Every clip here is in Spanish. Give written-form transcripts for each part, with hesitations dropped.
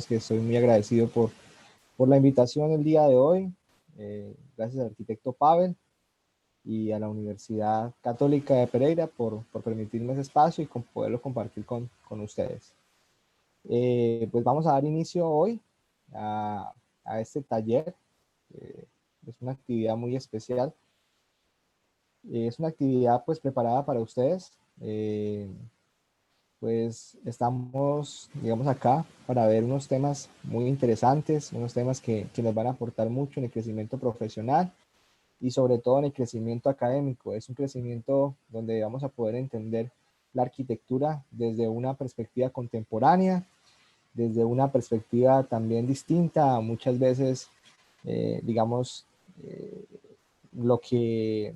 que estoy muy agradecido por la invitación el día de hoy. Gracias al arquitecto Pavel y a la Universidad Católica de Pereira por permitirme ese espacio y poderlo compartir con ustedes. Pues vamos a dar inicio hoy a este taller. Es una actividad muy especial. Es una actividad pues preparada para ustedes. Pues estamos, digamos, acá para ver unos temas muy interesantes, unos temas que nos van a aportar mucho en el crecimiento profesional y sobre todo en el crecimiento académico. Es un crecimiento donde vamos a poder entender la arquitectura desde una perspectiva contemporánea, desde una perspectiva también distinta, muchas veces, digamos, eh, lo que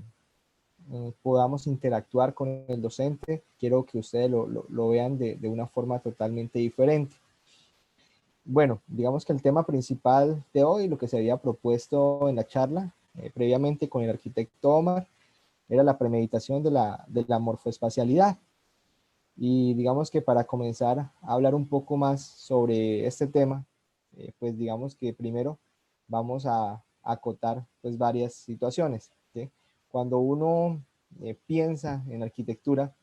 podamos interactuar con el docente. Quiero que ustedes lo vean de una forma totalmente diferente. Bueno, digamos que el tema principal de hoy, lo que se había propuesto en la charla previamente con el arquitecto Omar, era la premeditación de la morfoespacialidad. Y digamos que para comenzar a hablar un poco más sobre este tema, pues digamos que primero vamos a acotar pues varias situaciones, ¿sí? Cuando uno piensa en arquitectura,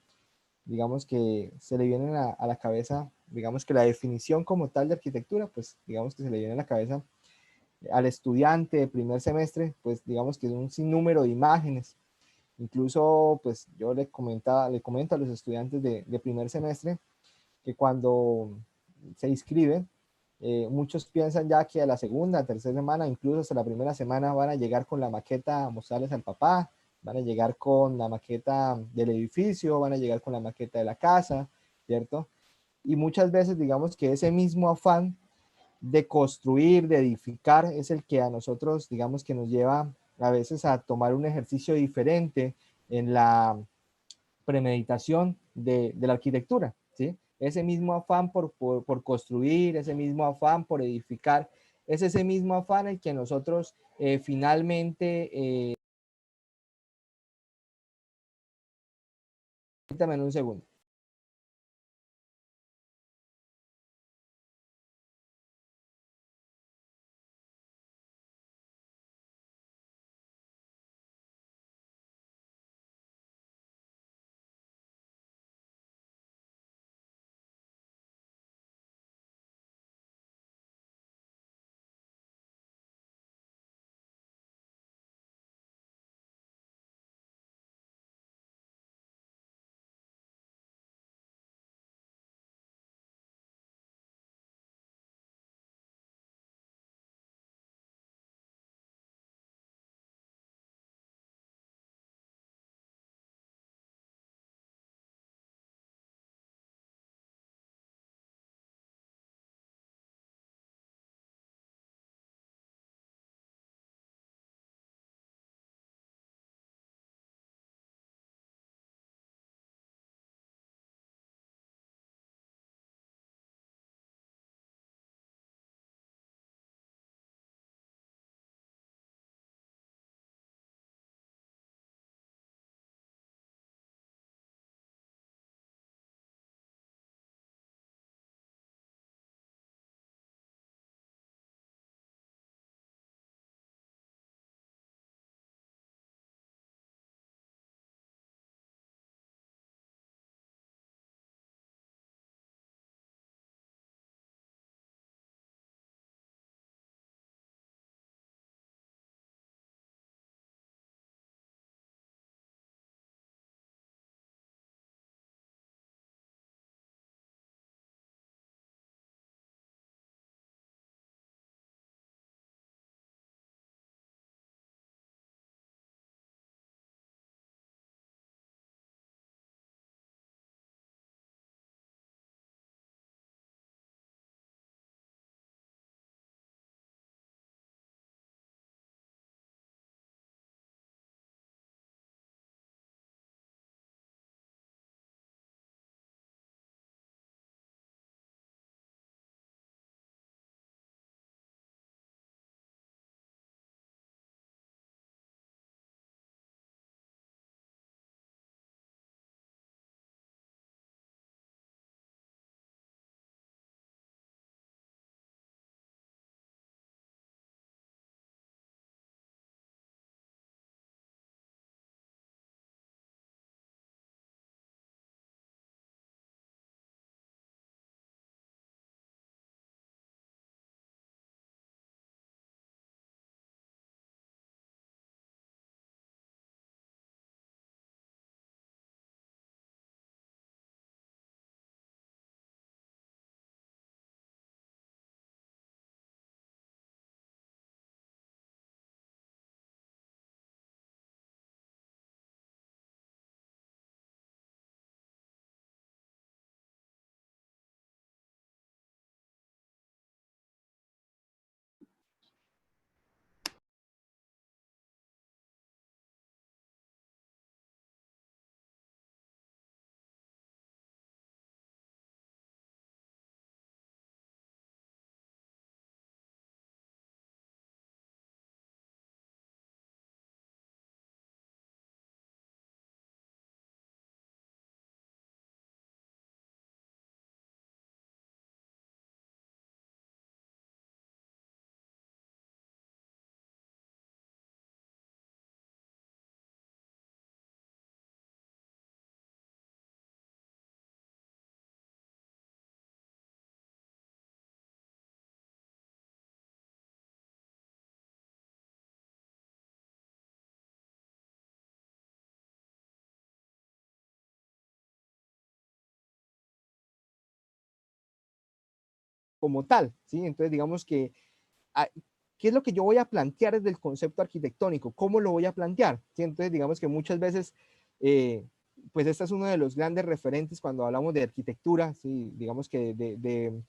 digamos que se le viene a la cabeza, digamos que la definición como tal de arquitectura, pues digamos que se le viene a la cabeza al estudiante de primer semestre, pues digamos que es un sinnúmero de imágenes. Incluso, pues yo le comento a los estudiantes de primer semestre que cuando se inscriben, muchos piensan ya que a la segunda, tercera semana, incluso hasta la primera semana van a llegar con la maqueta a mostrarles al papá, van a llegar con la maqueta del edificio, van a llegar con la maqueta de la casa, ¿cierto? Y muchas veces digamos que ese mismo afán de construir, de edificar, es el que a nosotros, digamos que nos lleva a veces a tomar un ejercicio diferente en la premeditación de la arquitectura, ¿sí? Ese mismo afán por construir, ese mismo afán por edificar, es ese mismo afán el que nosotros finalmente, permítame en un segundo. como tal, ¿sí? Entonces, digamos que, ¿qué es lo que yo voy a plantear desde el concepto arquitectónico? ¿Cómo lo voy a plantear? ¿Sí? Entonces, digamos que muchas veces, pues este es uno de los grandes referentes cuando hablamos de arquitectura, ¿sí? Digamos que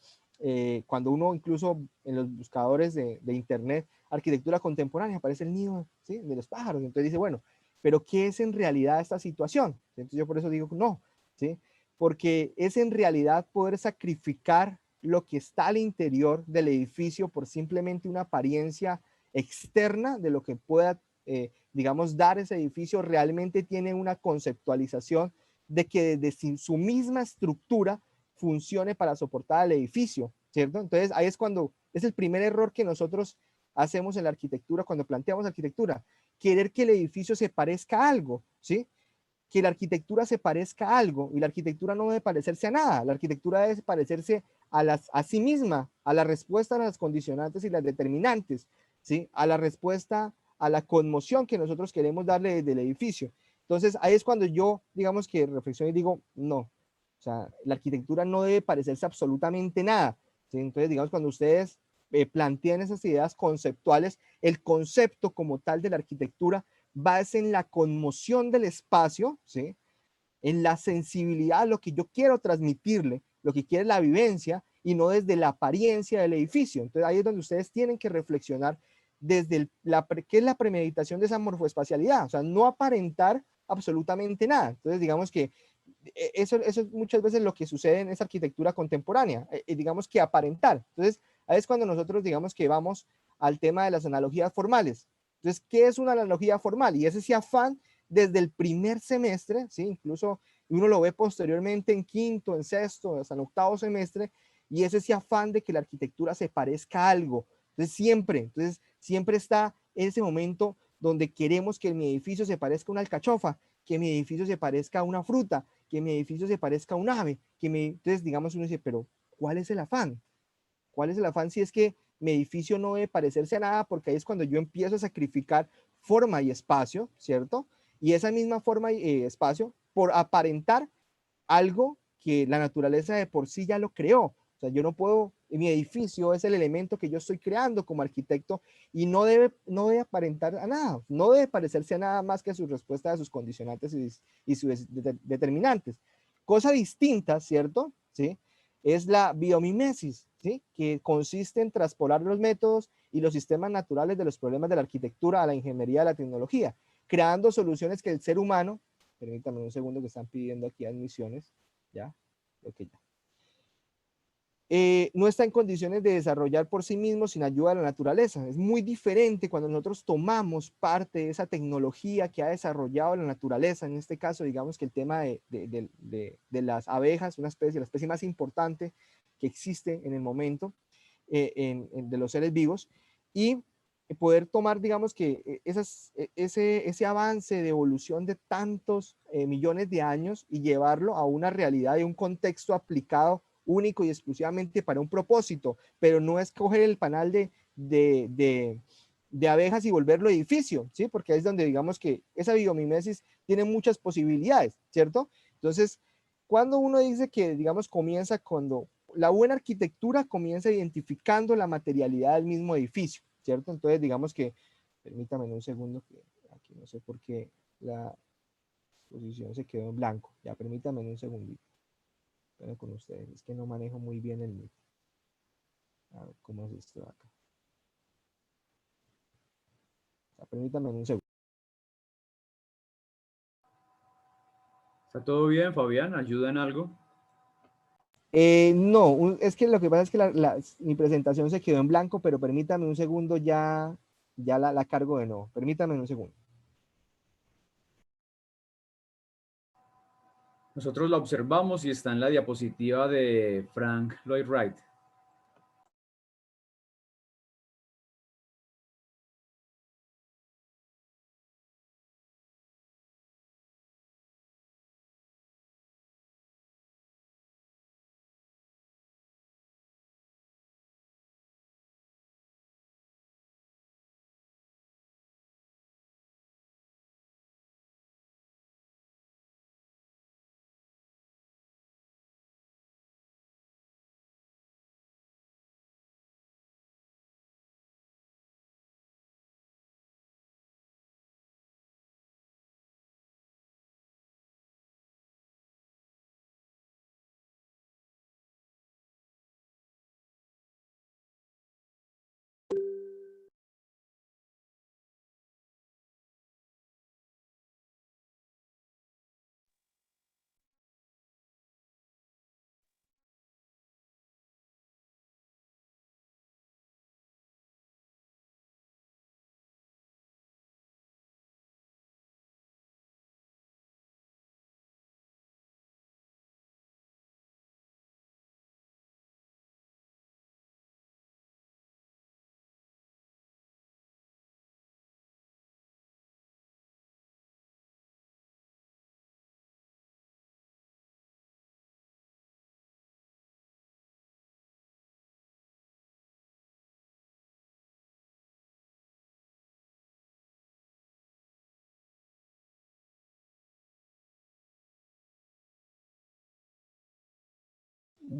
cuando uno incluso en los buscadores de internet, arquitectura contemporánea, aparece el nido, ¿sí? De los pájaros. Entonces dice, bueno, pero ¿qué es en realidad esta situación? Entonces yo por eso digo, no, ¿sí? Porque es en realidad poder sacrificar lo que está al interior del edificio por simplemente una apariencia externa de lo que pueda, digamos, dar ese edificio, realmente tiene una conceptualización de que desde su misma estructura funcione para soportar al edificio, ¿cierto? Entonces ahí es cuando es el primer error que nosotros hacemos en la arquitectura cuando planteamos arquitectura, querer que el edificio se parezca a algo, ¿sí? Que la arquitectura se parezca a algo, y la arquitectura no debe parecerse a nada, la arquitectura debe parecerse a sí misma, a la respuesta a las condicionantes y las determinantes, ¿sí? A la respuesta a la conmoción que nosotros queremos darle desde el edificio. Entonces ahí es cuando yo, digamos que reflexiono y digo, no, o sea, la arquitectura no debe parecerse absolutamente nada, ¿sí? Entonces, digamos, cuando ustedes plantean esas ideas conceptuales, el concepto como tal de la arquitectura va en la conmoción del espacio, ¿sí? En la sensibilidad, lo que yo quiero transmitirle, lo que quiere la vivencia, y no desde la apariencia del edificio. Entonces ahí es donde ustedes tienen que reflexionar desde qué es la premeditación de esa morfoespacialidad, o sea, no aparentar absolutamente nada. Entonces digamos que eso es muchas veces lo que sucede en esa arquitectura contemporánea, digamos que aparentar. Entonces ahí es cuando nosotros digamos que vamos al tema de las analogías formales. Entonces, ¿qué es una analogía formal? Y es ese afán desde el primer semestre, ¿sí? Incluso uno lo ve posteriormente en quinto, en sexto, hasta en octavo semestre, y es ese afán de que la arquitectura se parezca a algo. Entonces siempre está en ese momento donde queremos que mi edificio se parezca a una alcachofa, que mi edificio se parezca a una fruta, que mi edificio se parezca a un ave, entonces digamos uno dice, pero ¿cuál es el afán? ¿Cuál es el afán si es que mi edificio no debe parecerse a nada? Porque ahí es cuando yo empiezo a sacrificar forma y espacio, ¿cierto? Y esa misma forma y espacio por aparentar algo que la naturaleza de por sí ya lo creó. O sea, yo no puedo, mi edificio es el elemento que yo estoy creando como arquitecto y no debe aparentar a nada, no debe parecerse a nada más que a su respuesta a sus condicionantes y sus determinantes. Cosa distinta, ¿cierto? ¿Sí? Es la biomimesis, ¿sí? Que consiste en traspolar los métodos y los sistemas naturales de los problemas de la arquitectura a la ingeniería de la tecnología, creando soluciones que el ser humano, permítanme un segundo que están pidiendo aquí admisiones, ya, creo que ya, no está en condiciones de desarrollar por sí mismo sin ayuda de la naturaleza. Es muy diferente cuando nosotros tomamos parte de esa tecnología que ha desarrollado la naturaleza, en este caso digamos que el tema de las abejas, una especie, la especie más importante que existe en el momento de los seres vivos, y poder tomar, digamos que ese avance de evolución de tantos millones de años y llevarlo a una realidad de un contexto aplicado único y exclusivamente para un propósito, pero no es coger el panal de abejas y volverlo edificio, ¿sí? Porque es donde digamos que esa biomimesis tiene muchas posibilidades, ¿cierto? Entonces, cuando uno dice que, digamos, cuando la buena arquitectura comienza identificando la materialidad del mismo edificio, ¿cierto? Entonces, digamos que, permítame un segundo, que aquí no sé por qué la posición se quedó en blanco. Ya, permítame un segundito. Pero con ustedes, es que no manejo muy bien el Meet. A ver, ¿cómo es esto de acá? Ya, permítame un segundo. ¿Está todo bien, Fabián? ¿Ayuda en algo? No, es que lo que pasa es que mi presentación se quedó en blanco, pero permítame un segundo, ya la cargo de nuevo. Permítame un segundo. Nosotros la observamos y está en la diapositiva de Frank Lloyd Wright.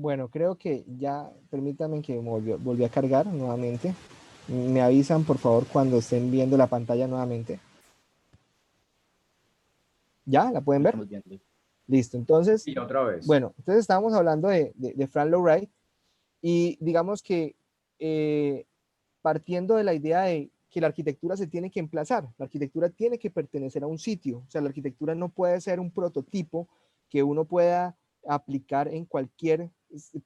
Bueno, creo que ya, permítanme que volví a cargar nuevamente. Me avisan, por favor, cuando estén viendo la pantalla nuevamente. ¿Ya? ¿La pueden Lo ver? estamos viendo. Listo. Entonces, Y otra vez. bueno, entonces estábamos hablando de Frank Lloyd Wright y digamos que eh, partiendo de la idea de que la arquitectura se tiene que emplazar, la arquitectura tiene que pertenecer a un sitio, o sea, la arquitectura no puede ser un prototipo que uno pueda aplicar en cualquier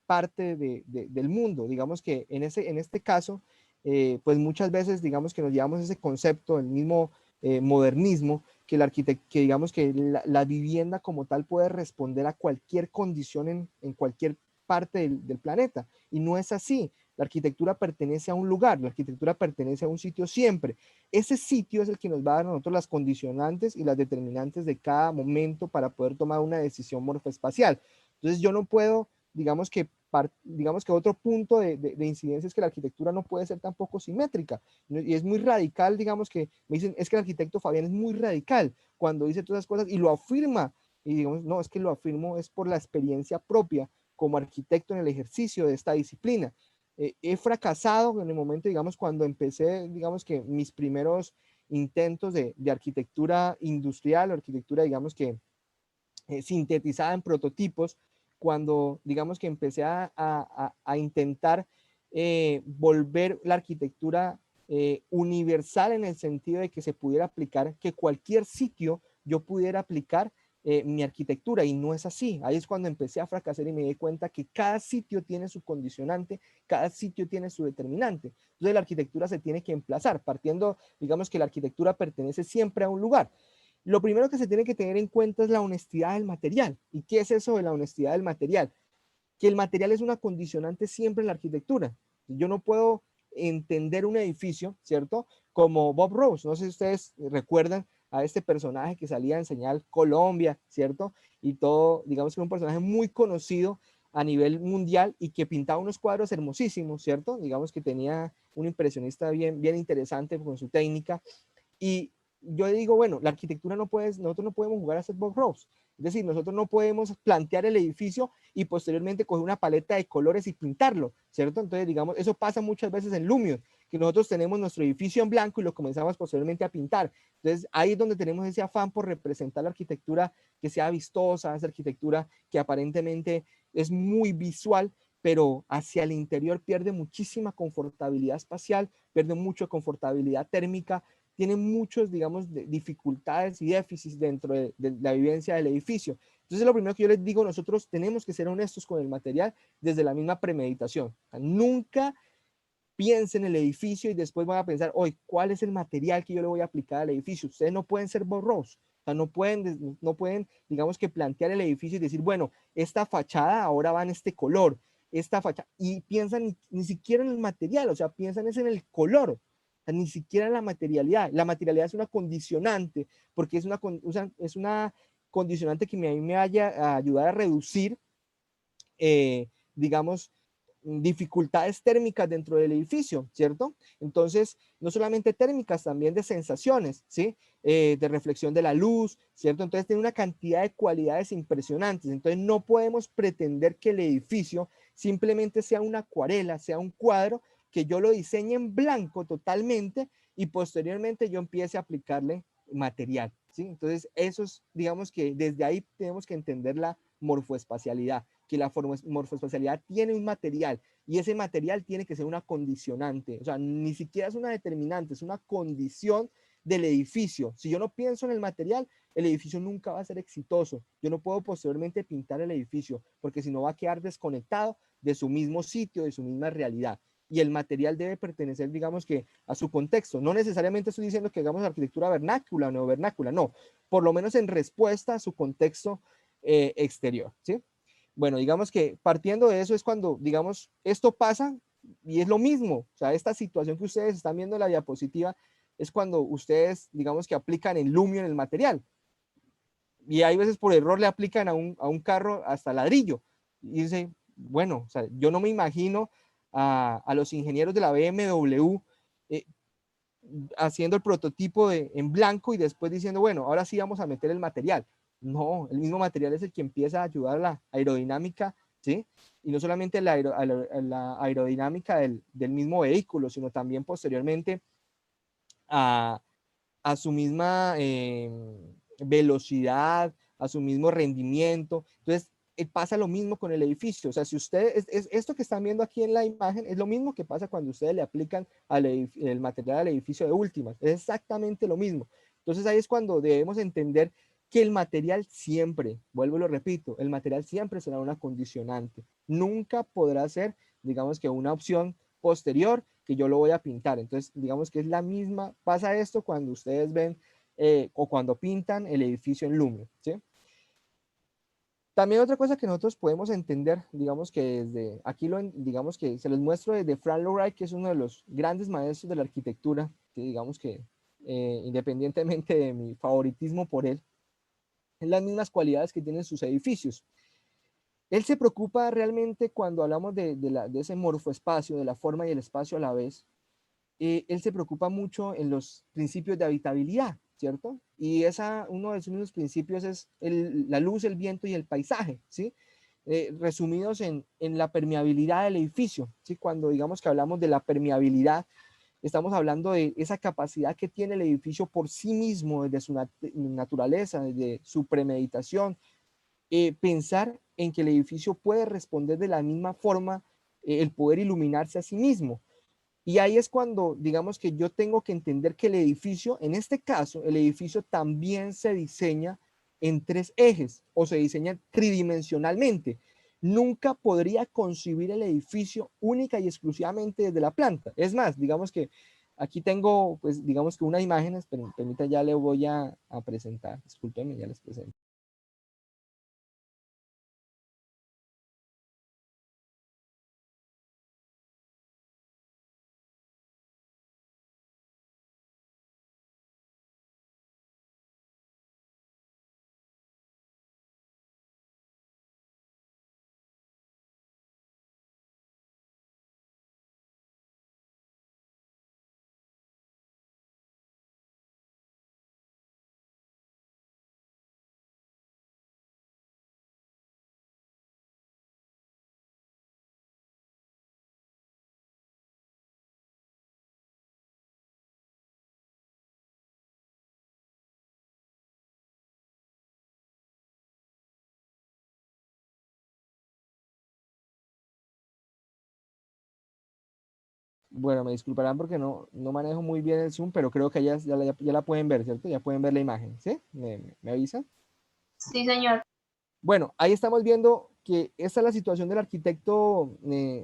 parte del mundo. Digamos que en este caso, pues muchas veces, digamos que nos llevamos ese concepto, el mismo modernismo, que, que digamos que la vivienda como tal puede responder a cualquier condición en cualquier parte del planeta, y no es así. La arquitectura pertenece a un lugar, la arquitectura pertenece a un sitio siempre. Ese sitio es el que nos va a dar a nosotros las condicionantes y las determinantes de cada momento para poder tomar una decisión morfoespacial. Entonces yo no puedo, digamos que otro punto de incidencia es que la arquitectura no puede ser tampoco simétrica. Y es muy radical, digamos que me dicen, es que el arquitecto Fabián es muy radical cuando dice todas esas cosas y lo afirma. Y digamos, no, es que lo afirmo es por la experiencia propia como arquitecto en el ejercicio de esta disciplina. He fracasado en el momento, digamos, cuando empecé, digamos que mis primeros intentos de arquitectura industrial, o arquitectura, digamos que sintetizada en prototipos, cuando, digamos que empecé a intentar volver la arquitectura universal en el sentido de que se pudiera aplicar, que cualquier sitio yo pudiera aplicar mi arquitectura, y no es así. Ahí es cuando empecé a fracasar y me di cuenta que cada sitio tiene su condicionante, cada sitio tiene su determinante. Entonces la arquitectura se tiene que emplazar, partiendo, digamos que la arquitectura pertenece siempre a un lugar. Lo primero que se tiene que tener en cuenta es la honestidad del material. ¿Y qué es eso de la honestidad del material? Que el material es una condicionante siempre en la arquitectura. Yo no puedo entender un edificio, ¿cierto? Como Bob Rose. No sé si ustedes recuerdan a este personaje que salía en Señal Colombia, ¿cierto? Y todo, digamos que era un personaje muy conocido a nivel mundial y que pintaba unos cuadros hermosísimos, ¿cierto? Digamos que tenía un impresionista bien interesante con su técnica. Y yo digo, bueno, la arquitectura no puede, nosotros no podemos jugar a ser Bob Ross. Es decir, nosotros no podemos plantear el edificio y posteriormente coger una paleta de colores y pintarlo, ¿cierto? Entonces, digamos, eso pasa muchas veces en Lumion, que nosotros tenemos nuestro edificio en blanco y lo comenzamos posteriormente a pintar. Entonces, ahí es donde tenemos ese afán por representar la arquitectura que sea vistosa, esa arquitectura que aparentemente es muy visual, pero hacia el interior pierde muchísima confortabilidad espacial, pierde mucha confortabilidad térmica, tiene muchos, digamos, dificultades y déficits dentro de la vivencia del edificio. Entonces, lo primero que yo les digo, nosotros tenemos que ser honestos con el material desde la misma premeditación. O sea, nunca piensen en el edificio y después van a pensar, hoy, ¿cuál es el material que yo le voy a aplicar al edificio? Ustedes no pueden ser borrosos. O sea, no pueden, digamos que plantear el edificio y decir, bueno, esta fachada ahora va en este color, esta fachada, y piensan ni siquiera en el material, o sea, piensan es en el color, o sea, ni siquiera en la materialidad. La materialidad es una condicionante, porque es una condicionante que a mí me vaya a ayudar a reducir, digamos, dificultades térmicas dentro del edificio, ¿cierto? Entonces, no solamente térmicas, también de sensaciones, ¿sí? De reflexión de la luz, ¿cierto? Entonces, tiene una cantidad de cualidades impresionantes. Entonces, no podemos pretender que el edificio simplemente sea una acuarela, sea un cuadro, que yo lo diseñe en blanco totalmente y posteriormente yo empiece a aplicarle material, ¿sí? Entonces, eso es, digamos que desde ahí tenemos que entender la morfoespacialidad, que la morfoespacialidad tiene un material y ese material tiene que ser una condicionante, o sea, ni siquiera es una determinante, es una condición del edificio. Si yo no pienso en el material, el edificio nunca va a ser exitoso. Yo no puedo posteriormente pintar el edificio porque si no va a quedar desconectado de su mismo sitio, de su misma realidad. Y el material debe pertenecer, digamos que, a su contexto. No necesariamente estoy diciendo que hagamos arquitectura vernácula o neovernácula, no. Por lo menos en respuesta a su contexto exterior, ¿sí? Bueno, digamos que partiendo de eso es cuando, digamos, esto pasa y es lo mismo. O sea, esta situación que ustedes están viendo en la diapositiva es cuando ustedes, digamos que aplican el Lumion en el material. Y hay veces por error le aplican a un carro hasta ladrillo. Y dice, bueno, o sea, yo no me imagino a los ingenieros de la BMW haciendo el prototipo en blanco y después diciendo, bueno, ahora sí vamos a meter el material. No, el mismo material es el que empieza a ayudar a la aerodinámica ¿sí? Y no solamente la aerodinámica del mismo vehículo, sino también posteriormente a, a su misma velocidad, a su mismo rendimiento. Entonces, pasa lo mismo con el edificio. O sea, si ustedes, esto que están viendo aquí en la imagen es lo mismo que pasa cuando ustedes le aplican el material al edificio de últimas. Es exactamente lo mismo. Entonces, ahí es cuando debemos entender que el material siempre, vuelvo y lo repito, el material siempre será una condicionante. Nunca podrá ser, digamos que una opción posterior que yo lo voy a pintar. Entonces, digamos que es la misma, pasa esto cuando ustedes ven o cuando pintan el edificio en Lume, ¿sí? También otra cosa que nosotros podemos entender, digamos que desde aquí, digamos que se los muestro desde Frank Lloyd Wright, que es uno de los grandes maestros de la arquitectura, que digamos que independientemente de mi favoritismo por él, es las mismas cualidades que tienen sus edificios. Él se preocupa realmente cuando hablamos de ese morfoespacio, de la forma y el espacio a la vez, él se preocupa mucho en los principios de habitabilidad, ¿cierto? Y uno de esos principios es la luz, el viento y el paisaje, ¿sí? Resumidos en la permeabilidad del edificio, ¿sí? Cuando digamos que hablamos de la permeabilidad, estamos hablando de esa capacidad que tiene el edificio por sí mismo, desde su naturaleza, desde su premeditación, pensar en que el edificio puede responder de la misma forma, el poder iluminarse a sí mismo. Y ahí es cuando, digamos que yo tengo que entender que el edificio, en este caso, el edificio también se diseña en tres ejes o se diseña tridimensionalmente. Nunca podría concebir el edificio única y exclusivamente desde la planta. Es más, digamos que aquí tengo, pues, digamos que unas imágenes, pero permita, ya le voy a presentar. Discúlpenme, ya les presento. Bueno, me disculparán porque no manejo muy bien el Zoom, pero creo que ya la pueden ver, ¿cierto? Ya pueden ver la imagen, ¿sí? ¿Me avisan? Sí, señor. Bueno, ahí estamos viendo que esta es la situación del arquitecto,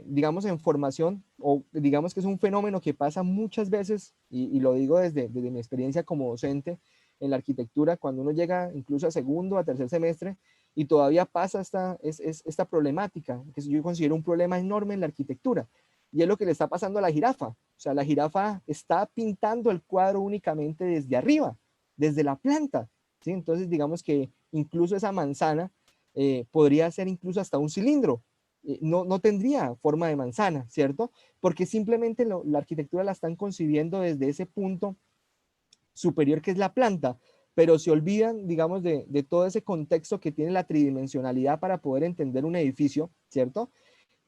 digamos, en formación, o digamos que es un fenómeno que pasa muchas veces, y lo digo desde mi experiencia como docente en la arquitectura, cuando uno llega incluso a segundo, a tercer semestre, y todavía pasa esta problemática, que yo considero un problema enorme en la arquitectura, y es lo que le está pasando a la jirafa. O sea, la jirafa está pintando el cuadro únicamente desde arriba, desde la planta, ¿sí? Entonces, digamos que incluso esa manzana podría ser incluso hasta un cilindro. No tendría forma de manzana, ¿cierto? Porque simplemente la arquitectura la están concibiendo desde ese punto superior que es la planta, pero se olvidan, digamos, de todo ese contexto que tiene la tridimensionalidad para poder entender un edificio, ¿cierto?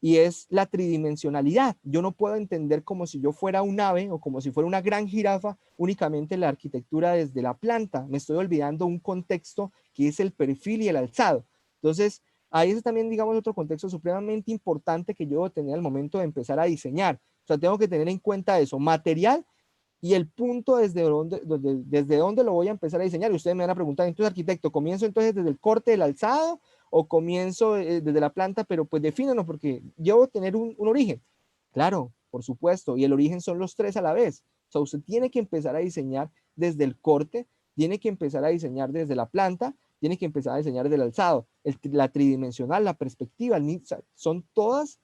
Y es la tridimensionalidad. Yo no puedo entender como si yo fuera un ave o como si fuera una gran jirafa únicamente la arquitectura desde la planta. Me estoy olvidando un contexto que es el perfil y el alzado. Entonces, ahí es también, digamos, otro contexto supremamente importante que yo debo tener al momento de empezar a diseñar. O sea, tengo que tener en cuenta eso, material y el punto desde dónde lo voy a empezar a diseñar. Y ustedes me van a preguntar, entonces, arquitecto, ¿comienzo entonces desde el corte del alzado o comienzo desde la planta? Pero pues defínanos porque yo voy a tener un origen. Claro, por supuesto, y el origen son los tres a la vez. O sea, usted tiene que empezar a diseñar desde el corte, tiene que empezar a diseñar desde la planta, tiene que empezar a diseñar desde el alzado. La tridimensional, la perspectiva, son todas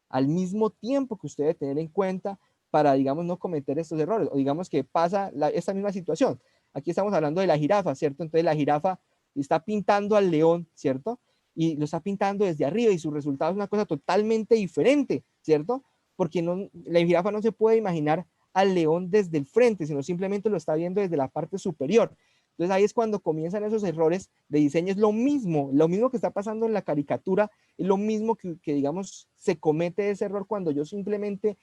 al mismo tiempo que usted debe tener en cuenta para, digamos, no cometer estos errores. O digamos que pasa esta misma situación. Aquí estamos hablando de la jirafa, ¿cierto? Entonces la jirafa está pintando al león, ¿cierto? Y lo está pintando desde arriba y su resultado es una cosa totalmente diferente, ¿cierto? Porque la jirafa no se puede imaginar al león desde el frente, sino simplemente lo está viendo desde la parte superior. Entonces ahí es cuando comienzan esos errores de diseño. Es lo mismo que está pasando en la caricatura, es lo mismo que digamos, se comete ese error cuando yo simplemente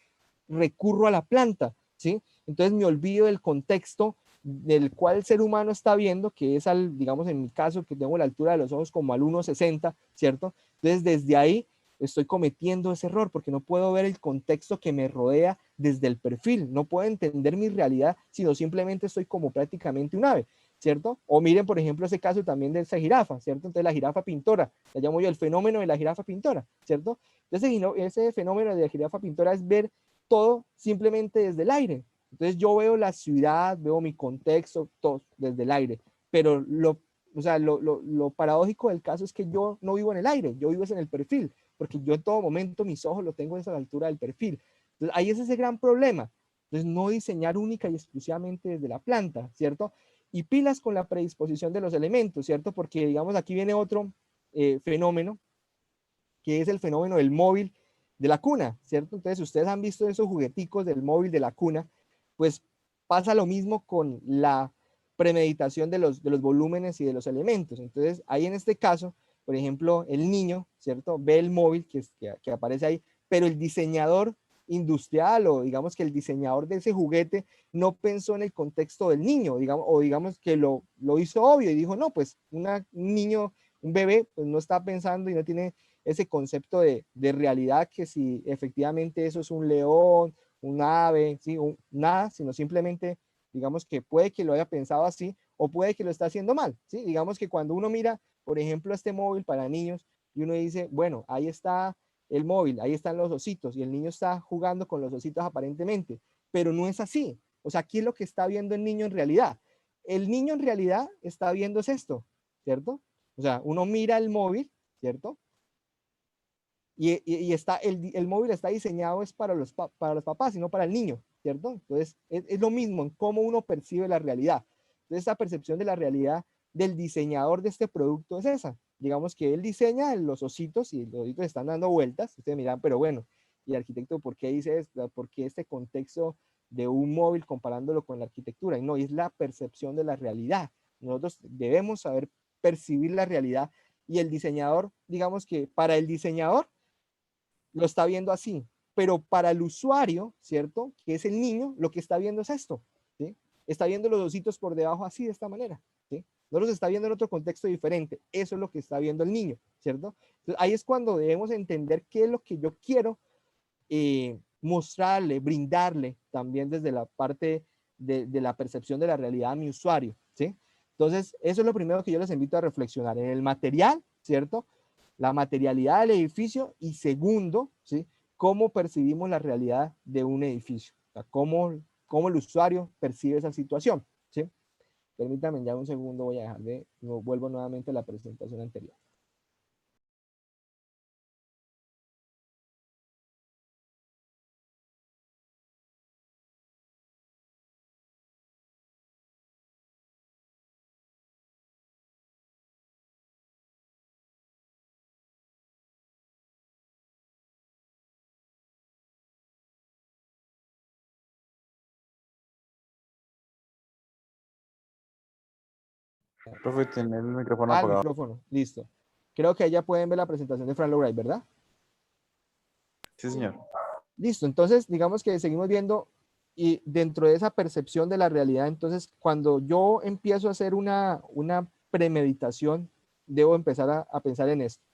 recurro a la planta, ¿sí? Entonces me olvido del contexto del cual el ser humano está viendo, que es digamos en mi caso, que tengo la altura de los ojos como al 1,60, ¿cierto? Entonces desde ahí estoy cometiendo ese error porque no puedo ver el contexto que me rodea desde el perfil, no puedo entender mi realidad, sino simplemente estoy como prácticamente un ave, ¿cierto? O miren, por ejemplo, ese caso también de esa jirafa, ¿cierto? Entonces la jirafa pintora, la llamo yo el fenómeno de la jirafa pintora, ¿cierto? Entonces ese fenómeno de la jirafa pintora es ver todo simplemente desde el aire. Entonces yo veo la ciudad, veo mi contexto, todo desde el aire, pero lo paradójico del caso es que yo no vivo en el aire, yo vivo en el perfil, porque yo en todo momento mis ojos los tengo a esa altura del perfil. Entonces ahí es ese gran problema. Entonces no diseñar única y exclusivamente desde la planta, ¿cierto? Y pilas con la predisposición de los elementos, ¿cierto? Porque digamos aquí viene otro fenómeno, que es el fenómeno del móvil de la cuna, ¿cierto? Entonces ustedes han visto esos jugueticos del móvil de la cuna, pues pasa lo mismo con la premeditación de los volúmenes y de los elementos. Entonces ahí en este caso, por ejemplo, el niño, ¿cierto? Ve el móvil que aparece ahí, pero el diseñador industrial o digamos que el diseñador de ese juguete no pensó en el contexto del niño, digamos, o digamos que lo hizo obvio y dijo, no, pues un niño, un bebé, pues no está pensando y no tiene ese concepto de realidad, que si efectivamente eso es un león, un ave, ¿sí? Nada, sino simplemente, digamos que puede que lo haya pensado así o puede que lo está haciendo mal, ¿sí? Digamos que cuando uno mira, por ejemplo, este móvil para niños y uno dice, bueno, ahí está el móvil, ahí están los ositos y el niño está jugando con los ositos aparentemente, pero no es así. O sea, aquí es lo que está viendo el niño en realidad. El niño en realidad está viendo es esto, ¿cierto? O sea, uno mira el móvil, ¿cierto? Y está, el móvil está diseñado es para los papás y no para el niño, ¿cierto? Entonces, es lo mismo en cómo uno percibe la realidad. Entonces, esta percepción de la realidad del diseñador de este producto es esa. Digamos que él diseña los ositos y los ositos están dando vueltas. Ustedes miran, pero bueno, y el arquitecto, ¿por qué dice esto? ¿Por qué este contexto de un móvil comparándolo con la arquitectura? Y no, es la percepción de la realidad. Nosotros debemos saber percibir la realidad y el diseñador, digamos que para el diseñador, lo está viendo así, pero para el usuario, ¿cierto? Que es el niño, lo que está viendo es esto, ¿sí? Está viendo los ositos por debajo así, de esta manera, ¿sí? No los está viendo en otro contexto diferente, eso es lo que está viendo el niño, ¿cierto? Entonces, ahí es cuando debemos entender qué es lo que yo quiero mostrarle, brindarle también desde la parte de la percepción de la realidad a mi usuario, ¿sí? Entonces, eso es lo primero que yo les invito a reflexionar en el material, ¿cierto? La materialidad del edificio y segundo, ¿sí? Cómo percibimos la realidad de un edificio, o sea, cómo el usuario percibe esa situación, ¿sí? Permítanme ya un segundo, voy a dejar vuelvo nuevamente a la presentación anterior. Profe, tiene el micrófono El apagado. micrófono, listo. Creo que ya pueden ver la presentación de Fran Lowright, ¿verdad? Sí, señor. Listo, entonces digamos que seguimos viendo y dentro de esa percepción de la realidad, entonces cuando yo empiezo a hacer una premeditación, debo empezar a pensar en esto,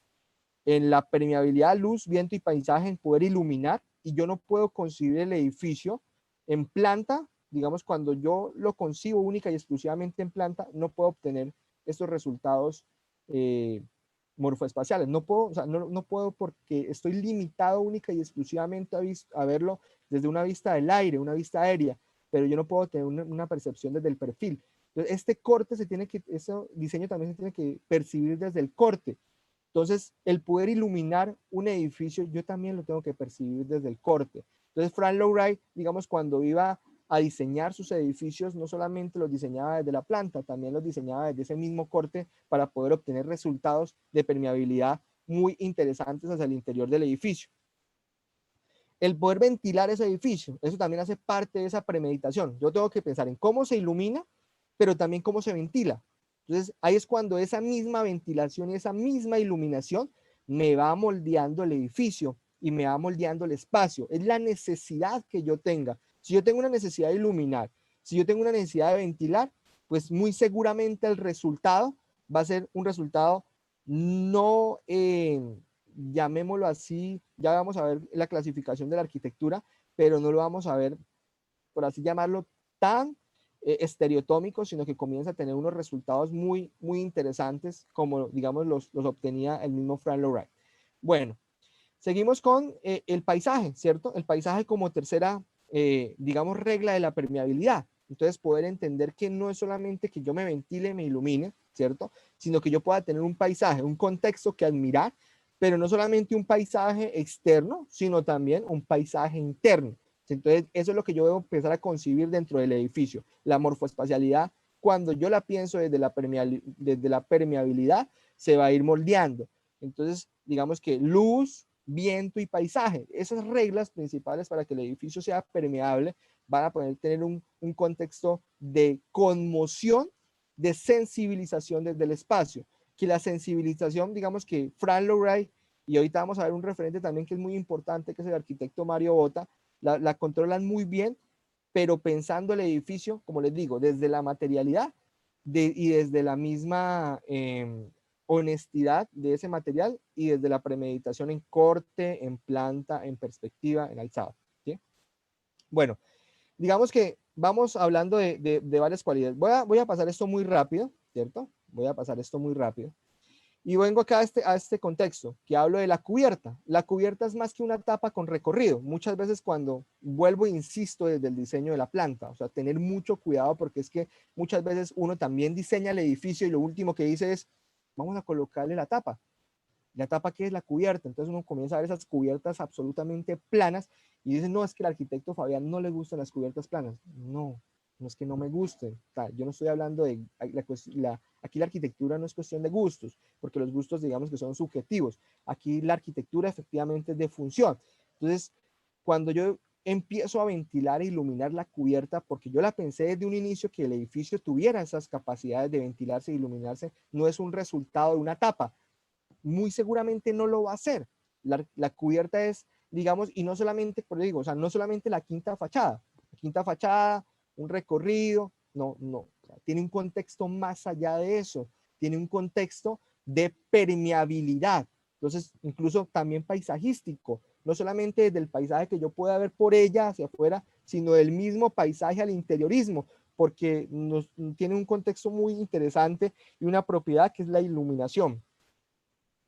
en la permeabilidad, luz, viento y paisaje, en poder iluminar, y yo no puedo concebir el edificio en planta, digamos, cuando yo lo concibo única y exclusivamente en planta, no puedo obtener estos resultados morfoespaciales. No puedo, o sea, no puedo porque estoy limitado única y exclusivamente a verlo desde una vista del aire, una vista aérea, pero yo no puedo tener una percepción desde el perfil. Entonces, este corte ese diseño también se tiene que percibir desde el corte. Entonces, el poder iluminar un edificio, yo también lo tengo que percibir desde el corte. Entonces, Frank Lloyd Wright, digamos, cuando iba a diseñar sus edificios, no solamente los diseñaba desde la planta, también los diseñaba desde ese mismo corte para poder obtener resultados de permeabilidad muy interesantes hacia el interior del edificio. El poder ventilar ese edificio, eso también hace parte de esa premeditación. Yo tengo que pensar en cómo se ilumina. pero también cómo se ventila. Entonces, ahí es cuando esa misma ventilación y esa misma iluminación me va moldeando el edificio y me va moldeando el espacio. Es la necesidad que yo tenga. Si yo tengo una necesidad de iluminar, si yo tengo una necesidad de ventilar, pues muy seguramente el resultado va a ser un resultado no, llamémoslo así, ya vamos a ver la clasificación de la arquitectura, pero no lo vamos a ver, por así llamarlo, tan estereotómico, sino que comienza a tener unos resultados muy, muy interesantes, como digamos los obtenía el mismo Frank Lloyd Wright. Bueno, seguimos con el paisaje, ¿cierto? El paisaje como tercera, digamos, regla de la permeabilidad. Entonces, poder entender que no es solamente que yo me ventile, me ilumine, ¿cierto? Sino que yo pueda tener un paisaje, un contexto que admirar, pero no solamente un paisaje externo, sino también un paisaje interno. Entonces, eso es lo que yo debo empezar a concebir dentro del edificio. La morfoespacialidad, cuando yo la pienso desde la permeabilidad, se va a ir moldeando. Entonces, digamos que luz, viento y paisaje, esas reglas principales para que el edificio sea permeable van a poder tener un contexto de conmoción, de sensibilización desde el espacio. Que la sensibilización, digamos que Frank Lloyd Wright, y ahorita vamos a ver un referente también que es muy importante, que es el arquitecto Mario Botta, la controlan muy bien, pero pensando el edificio, como les digo, desde la materialidad y desde la misma honestidad de ese material y desde la premeditación en corte, en planta, en perspectiva, en alzado. ¿Sí? Bueno, digamos que vamos hablando de varias cualidades. Voy a pasar esto muy rápido, ¿cierto? Voy a pasar esto muy rápido. Y vengo acá a este contexto, que hablo de la cubierta. La cubierta es más que una tapa con recorrido. Muchas veces cuando vuelvo, insisto, desde el diseño de la planta, o sea, tener mucho cuidado porque es que muchas veces uno también diseña el edificio y lo último que dice es, vamos a colocarle la tapa. La tapa, ¿qué es la cubierta? Entonces uno comienza a ver esas cubiertas absolutamente planas y dice, no, es que al arquitecto Fabián no le gustan las cubiertas planas. No, no es que no me gusten. Yo no estoy hablando de aquí la arquitectura no es cuestión de gustos, porque los gustos digamos que son subjetivos. Aquí la arquitectura efectivamente es de función. Entonces, cuando yo empiezo a ventilar e iluminar la cubierta, porque yo la pensé desde un inicio que el edificio tuviera esas capacidades de ventilarse e iluminarse, no es un resultado de una tapa. Muy seguramente no lo va a hacer. La cubierta es, digamos, y no solamente, por digo, o sea, no solamente la quinta fachada, un recorrido, no, o sea, tiene un contexto más allá de eso, tiene un contexto de permeabilidad, entonces incluso también paisajístico, no solamente desde el paisaje que yo pueda ver por ella hacia afuera, sino del mismo paisaje al interiorismo, porque tiene un contexto muy interesante y una propiedad que es la iluminación.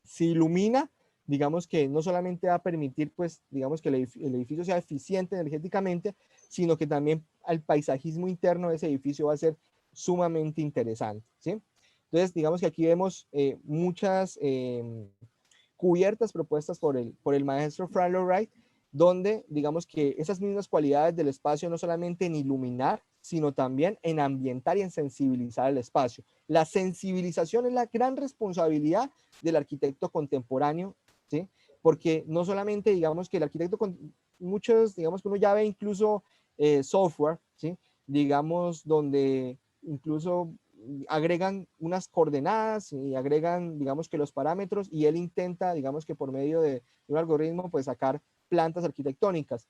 Si ilumina, digamos que no solamente va a permitir, pues, digamos que el edificio sea eficiente energéticamente, sino que también el paisajismo interno de ese edificio va a ser sumamente interesante, ¿sí? Entonces, digamos que aquí vemos muchas cubiertas propuestas por el maestro Frank Lloyd Wright, donde digamos que esas mismas cualidades del espacio no solamente en iluminar, sino también en ambientar y en sensibilizar el espacio. La sensibilización es la gran responsabilidad del arquitecto contemporáneo, ¿sí? Porque no solamente digamos que el arquitecto, muchos digamos que uno ya ve incluso software, ¿sí? Digamos donde incluso agregan unas coordenadas y agregan, digamos que los parámetros y él intenta, digamos que por medio de un algoritmo, pues sacar plantas arquitectónicas,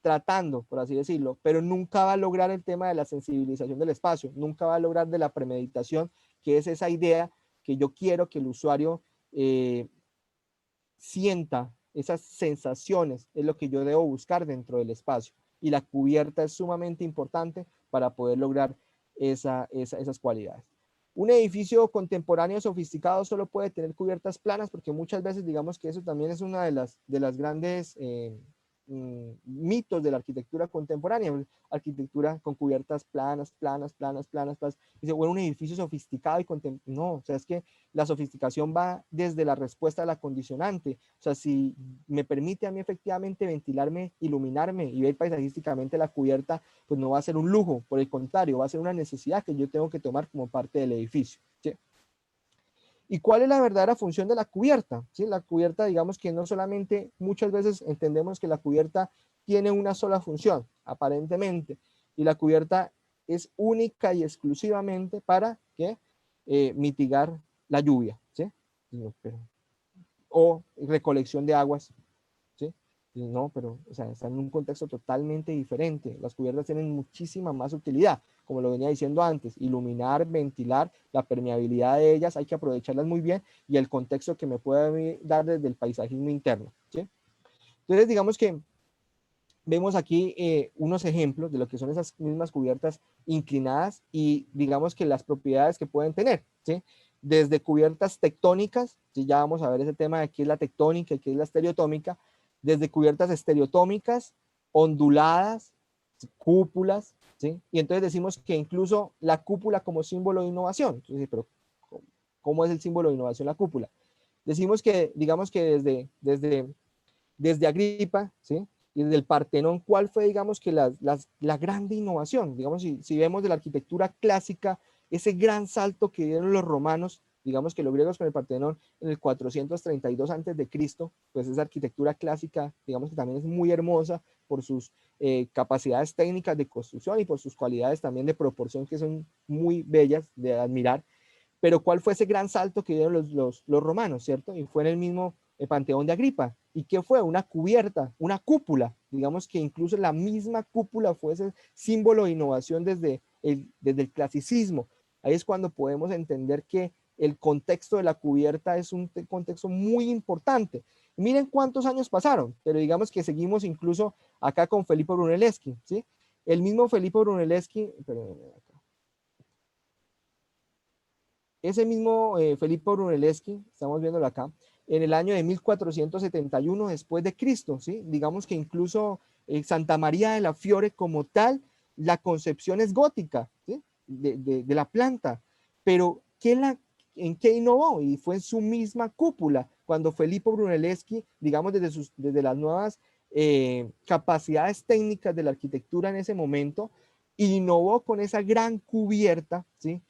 tratando, por así decirlo, pero nunca va a lograr el tema de la sensibilización del espacio, nunca va a lograr de la premeditación, que es esa idea que yo quiero que el usuario sienta, esas sensaciones, es lo que yo debo buscar dentro del espacio. Y la cubierta es sumamente importante para poder lograr esas cualidades. Un edificio contemporáneo sofisticado solo puede tener cubiertas planas porque muchas veces digamos que eso también es una de las grandes mitos de la arquitectura contemporánea, arquitectura con cubiertas planas. Dice, bueno, un edificio sofisticado y no, o sea, es que la sofisticación va desde la respuesta a la condicionante. O sea, si me permite a mí efectivamente ventilarme, iluminarme y ver paisajísticamente la cubierta, pues no va a ser un lujo, por el contrario, va a ser una necesidad que yo tengo que tomar como parte del edificio, ¿sí? ¿Y cuál es la verdadera función de la cubierta? ¿Sí? La cubierta, digamos que no solamente, muchas veces entendemos que la cubierta tiene una sola función, aparentemente, y la cubierta es única y exclusivamente para ¿qué? Mitigar la lluvia, ¿sí? O recolección de aguas, ¿sí? No, pero o sea, están en un contexto totalmente diferente. Las cubiertas tienen muchísima más utilidad, como lo venía diciendo antes, iluminar, ventilar, la permeabilidad de ellas, hay que aprovecharlas muy bien y el contexto que me puede dar desde el paisajismo interno, ¿sí? Entonces, digamos que vemos aquí unos ejemplos de lo que son esas mismas cubiertas inclinadas y digamos que las propiedades que pueden tener, ¿sí? Desde cubiertas tectónicas, ¿sí? Ya vamos a ver ese tema de qué es la tectónica y qué es la estereotómica, desde cubiertas estereotómicas, onduladas, cúpulas, ¿sí? Y entonces decimos que incluso la cúpula como símbolo de innovación. Entonces, pero ¿cómo es el símbolo de innovación la cúpula? Decimos que, digamos que desde Agripa, ¿sí? Y desde el Partenón, ¿cuál fue, digamos, que la grande innovación? Digamos, si vemos de la arquitectura clásica, ese gran salto que dieron los romanos, digamos que los griegos con el Partenón en el 432 antes de Cristo, pues esa arquitectura clásica, digamos que también es muy hermosa por sus capacidades técnicas de construcción y por sus cualidades también de proporción que son muy bellas de admirar. Pero ¿cuál fue ese gran salto que dieron los romanos, cierto? Y fue en el mismo Panteón de Agripa. ¿Y qué fue? Una cubierta, una cúpula. Digamos que incluso la misma cúpula fue ese símbolo de innovación desde el clasicismo. Ahí es cuando podemos entender que el contexto de la cubierta es un contexto muy importante. Miren cuántos años pasaron, pero digamos que seguimos incluso acá con Felipe Brunelleschi, ¿sí? El mismo Felipe Brunelleschi, ese mismo Felipe Brunelleschi, estamos viéndolo acá, en el año de 1471 después de Cristo, ¿sí? Digamos que incluso Santa María de la Fiore como tal, la concepción es gótica, ¿sí? de la planta, pero ¿en qué innovó? Y fue en su misma cúpula, cuando Felipe Brunelleschi, digamos desde las nuevas capacidades técnicas de la arquitectura en ese momento, innovó con esa gran cubierta, ¿sí?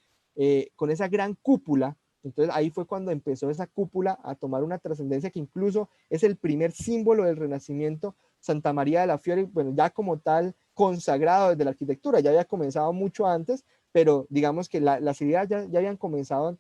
Con esa gran cúpula. Entonces ahí fue cuando empezó esa cúpula a tomar una trascendencia que incluso es el primer símbolo del Renacimiento. Santa María de la Fiore, bueno, ya como tal consagrado desde la arquitectura, ya había comenzado mucho antes, pero digamos que las ideas ya habían comenzado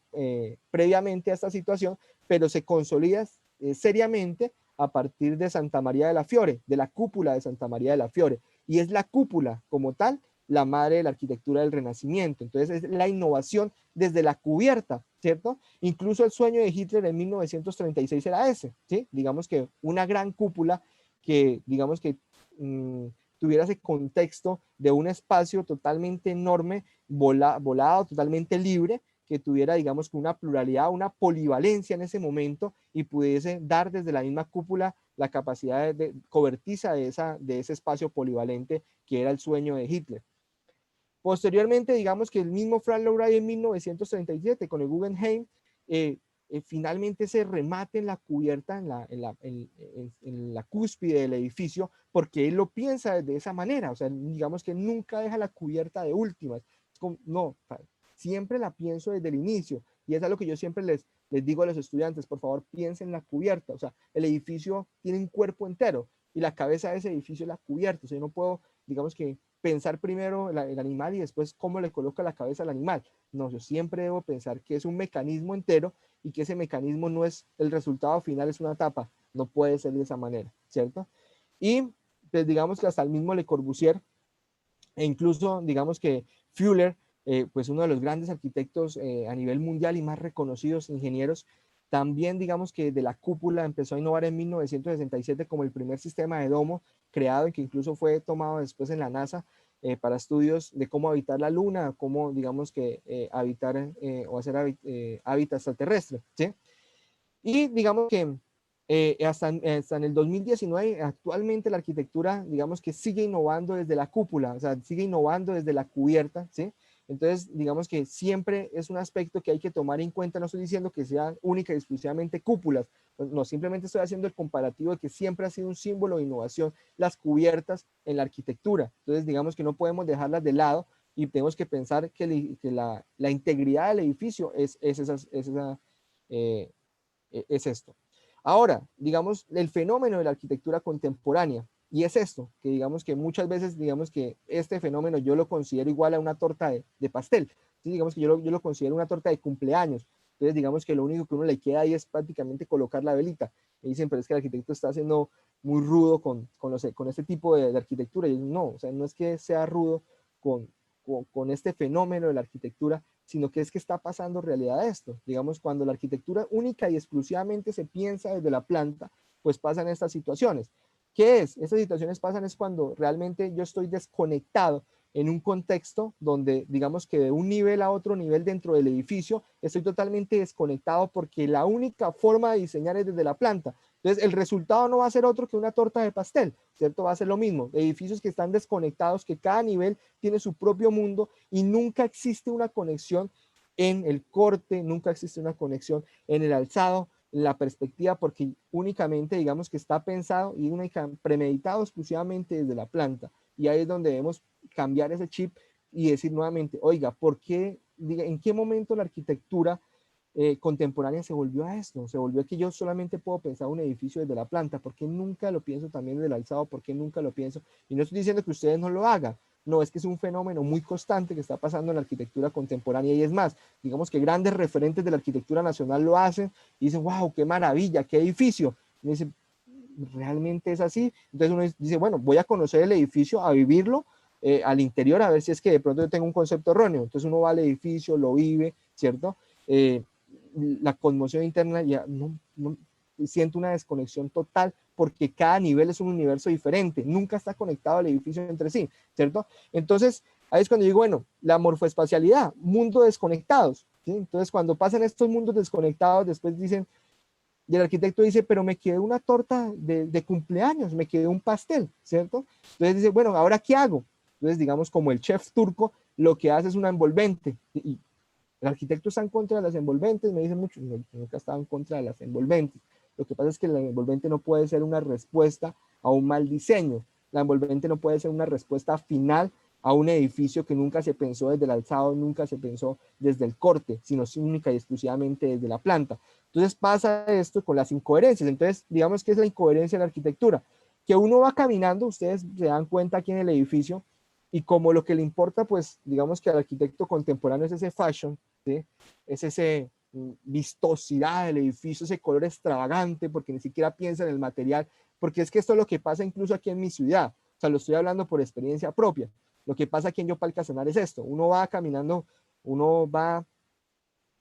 previamente a esta situación, pero se consolida seriamente a partir de Santa María de la Fiore, de la cúpula de Santa María de la Fiore, y es la cúpula como tal la madre de la arquitectura del Renacimiento. Entonces es la innovación desde la cubierta, ¿cierto? Incluso el sueño de Hitler en 1936 era ese, ¿sí? Digamos que una gran cúpula que, digamos que tuviera ese contexto de un espacio totalmente enorme, volado, totalmente libre, que tuviera, digamos, una pluralidad, una polivalencia en ese momento y pudiese dar desde la misma cúpula la capacidad de cobertiza de ese espacio polivalente que era el sueño de Hitler. Posteriormente, digamos que el mismo Frank Lloyd Wright en 1937 con el Guggenheim, finalmente se remate en la cubierta, en la cúspide del edificio, porque él lo piensa de esa manera, o sea, digamos que nunca deja la cubierta de últimas, no, siempre la pienso desde el inicio, y es algo que yo siempre les digo a los estudiantes, por favor, piensen en la cubierta, o sea, el edificio tiene un cuerpo entero, y la cabeza de ese edificio es la cubierta, o sea, yo no puedo, digamos que pensar primero el animal y después cómo le coloca la cabeza al animal. No, yo siempre debo pensar que es un mecanismo entero y que ese mecanismo no es el resultado final, es una etapa. No puede ser de esa manera, ¿cierto? Y pues digamos que hasta el mismo Le Corbusier e incluso digamos que Fuller, pues uno de los grandes arquitectos a nivel mundial y más reconocidos ingenieros, también digamos que de la cúpula empezó a innovar en 1967 como el primer sistema de domo creado y que incluso fue tomado después en la NASA para estudios de cómo habitar la Luna, cómo digamos que habitar o hacer hábitat extraterrestre, ¿sí? Y digamos que hasta en el 2019, actualmente la arquitectura, digamos que sigue innovando desde la cúpula, o sea, sigue innovando desde la cubierta, ¿sí? Entonces, digamos que siempre es un aspecto que hay que tomar en cuenta, no estoy diciendo que sean única y exclusivamente cúpulas, no, simplemente estoy haciendo el comparativo de que siempre ha sido un símbolo de innovación las cubiertas en la arquitectura. Entonces, digamos que no podemos dejarlas de lado y tenemos que pensar que la integridad del edificio es esto. Ahora, digamos, el fenómeno de la arquitectura contemporánea. Y es esto, que digamos que muchas veces, digamos que este fenómeno yo lo considero igual a una torta de pastel. ¿Sí? Digamos que yo lo considero una torta de cumpleaños. Entonces, digamos que lo único que uno le queda ahí es prácticamente colocar la velita. Y dicen, pero es que el arquitecto está haciendo muy rudo con este tipo de arquitectura. Y no, o sea, no es que sea rudo con este fenómeno de la arquitectura, sino que es que está pasando realidad esto. Digamos, cuando la arquitectura única y exclusivamente se piensa desde la planta, pues pasan estas situaciones. ¿Qué es? Estas situaciones pasan es cuando realmente yo estoy desconectado en un contexto donde, digamos que de un nivel a otro nivel dentro del edificio, estoy totalmente desconectado porque la única forma de diseñar es desde la planta. Entonces, el resultado no va a ser otro que una torta de pastel, ¿cierto? Va a ser lo mismo. Edificios que están desconectados, que cada nivel tiene su propio mundo y nunca existe una conexión en el corte, nunca existe una conexión en el alzado, la perspectiva, porque únicamente digamos que está pensado y premeditado exclusivamente desde la planta. Y ahí es donde debemos cambiar ese chip y decir nuevamente, oiga, ¿por qué, en qué momento la arquitectura contemporánea se volvió a esto? Se volvió a que yo solamente puedo pensar un edificio desde la planta, ¿por qué nunca lo pienso también desde el alzado? ¿Por qué nunca lo pienso? Y no estoy diciendo que ustedes no lo hagan, no, es que es un fenómeno muy constante que está pasando en la arquitectura contemporánea y es más, digamos que grandes referentes de la arquitectura nacional lo hacen y dicen, wow, qué maravilla, qué edificio. Y dice, ¿realmente es así? Entonces uno dice, bueno, voy a conocer el edificio, a vivirlo al interior, a ver si es que de pronto yo tengo un concepto erróneo. Entonces uno va al edificio, lo vive, ¿cierto? La conmoción interna ya no siento una desconexión total porque cada nivel es un universo diferente, nunca está conectado el edificio entre sí, ¿cierto? Entonces, ahí es cuando digo, bueno, la morfoespacialidad, mundos desconectados, ¿sí? Entonces, cuando pasan estos mundos desconectados, después dicen, y el arquitecto dice, pero me quedé una torta de cumpleaños, me quedé un pastel, ¿cierto? Entonces dice, bueno, ¿ahora qué hago? Entonces, digamos, como el chef turco, lo que hace es una envolvente, y el arquitecto está en contra de las envolventes, me dicen mucho, no, nunca estaba en contra de las envolventes. Lo que pasa es que la envolvente no puede ser una respuesta a un mal diseño. La envolvente no puede ser una respuesta final a un edificio que nunca se pensó desde el alzado, nunca se pensó desde el corte, sino única y exclusivamente desde la planta. Entonces pasa esto con las incoherencias. Entonces, digamos que es la incoherencia de la arquitectura, que uno va caminando, ustedes se dan cuenta aquí en el edificio, y como lo que le importa, pues digamos que al arquitecto contemporáneo es ese fashion, ¿sí? Es ese vistosidad del edificio, ese color extravagante, porque ni siquiera piensa en el material, porque es que esto es lo que pasa incluso aquí en mi ciudad, o sea, lo estoy hablando por experiencia propia. Lo que pasa aquí en Yopal Casanare es esto, uno va caminando, uno va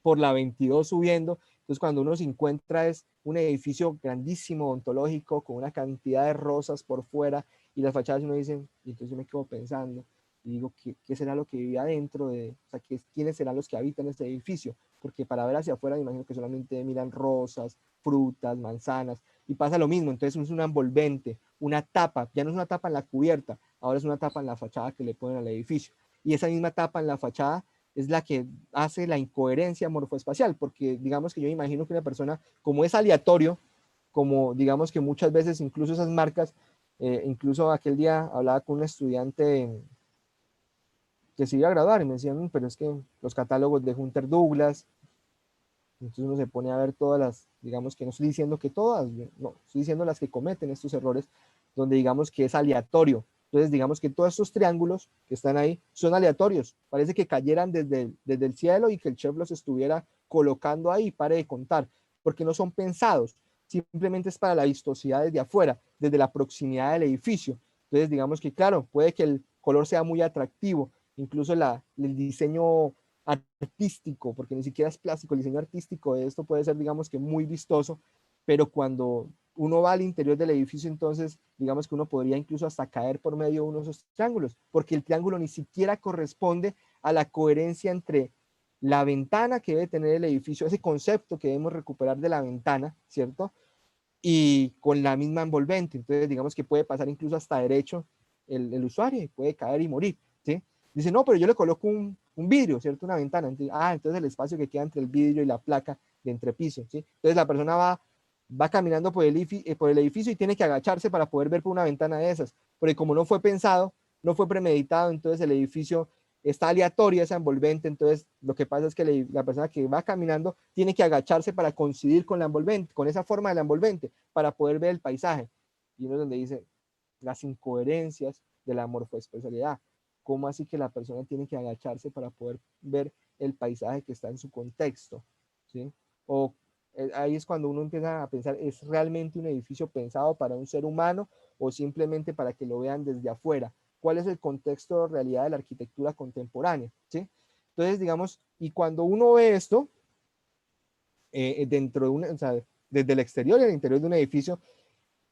por la 22 subiendo, entonces cuando uno se encuentra es un edificio grandísimo, ontológico, con una cantidad de rosas por fuera, y las fachadas uno dice, y entonces yo me quedo pensando, y digo, ¿qué será lo que vive adentro? O sea, ¿quiénes serán los que habitan este edificio? Porque para ver hacia afuera me imagino que solamente miran rosas, frutas, manzanas, y pasa lo mismo, entonces es una envolvente, una tapa, ya no es una tapa en la cubierta, ahora es una tapa en la fachada que le ponen al edificio, y esa misma tapa en la fachada es la que hace la incoherencia morfoespacial, porque digamos que yo imagino que una persona, como es aleatorio, como digamos que muchas veces incluso esas marcas, incluso aquel día hablaba con un estudiante que se iba a graduar y me decían, pero es que los catálogos de Hunter Douglas, entonces uno se pone a ver todas las, digamos que no estoy diciendo que todas, no, estoy diciendo las que cometen estos errores, donde digamos que es aleatorio. Entonces digamos que todos estos triángulos que están ahí son aleatorios, parece que cayeran desde el cielo y que el chef los estuviera colocando ahí, pare de contar, porque no son pensados, simplemente es para la vistosidad desde afuera, desde la proximidad del edificio. Entonces digamos que claro, puede que el color sea muy atractivo, incluso el diseño artístico, porque ni siquiera es plástico, el diseño artístico de esto puede ser, digamos que muy vistoso, pero cuando uno va al interior del edificio, entonces, digamos que uno podría incluso hasta caer por medio de uno de esos triángulos, porque el triángulo ni siquiera corresponde a la coherencia entre la ventana que debe tener el edificio, ese concepto que debemos recuperar de la ventana, ¿cierto? Y con la misma envolvente, entonces digamos que puede pasar incluso hasta derecho el usuario y puede caer y morir, ¿sí? Dice, no, pero yo le coloco un vidrio, ¿cierto? Una ventana. Entonces el espacio que queda entre el vidrio y la placa de entrepiso, ¿sí? Entonces la persona va caminando por el edificio y tiene que agacharse para poder ver por una ventana de esas, porque como no fue pensado, no fue premeditado, entonces el edificio está aleatoria esa envolvente, entonces lo que pasa es que la persona que va caminando tiene que agacharse para coincidir con la envolvente, con esa forma de la envolvente, para poder ver el paisaje. Y uno es donde dice, las incoherencias de la morfoespecialidad. ¿Cómo así que la persona tiene que agacharse para poder ver el paisaje que está en su contexto? ¿Sí? O ahí es cuando uno empieza a pensar, ¿es realmente un edificio pensado para un ser humano o simplemente para que lo vean desde afuera? ¿Cuál es el contexto de realidad de la arquitectura contemporánea? ¿Sí? Entonces, digamos, y cuando uno ve esto, dentro de o sea, desde el exterior y el interior de un edificio,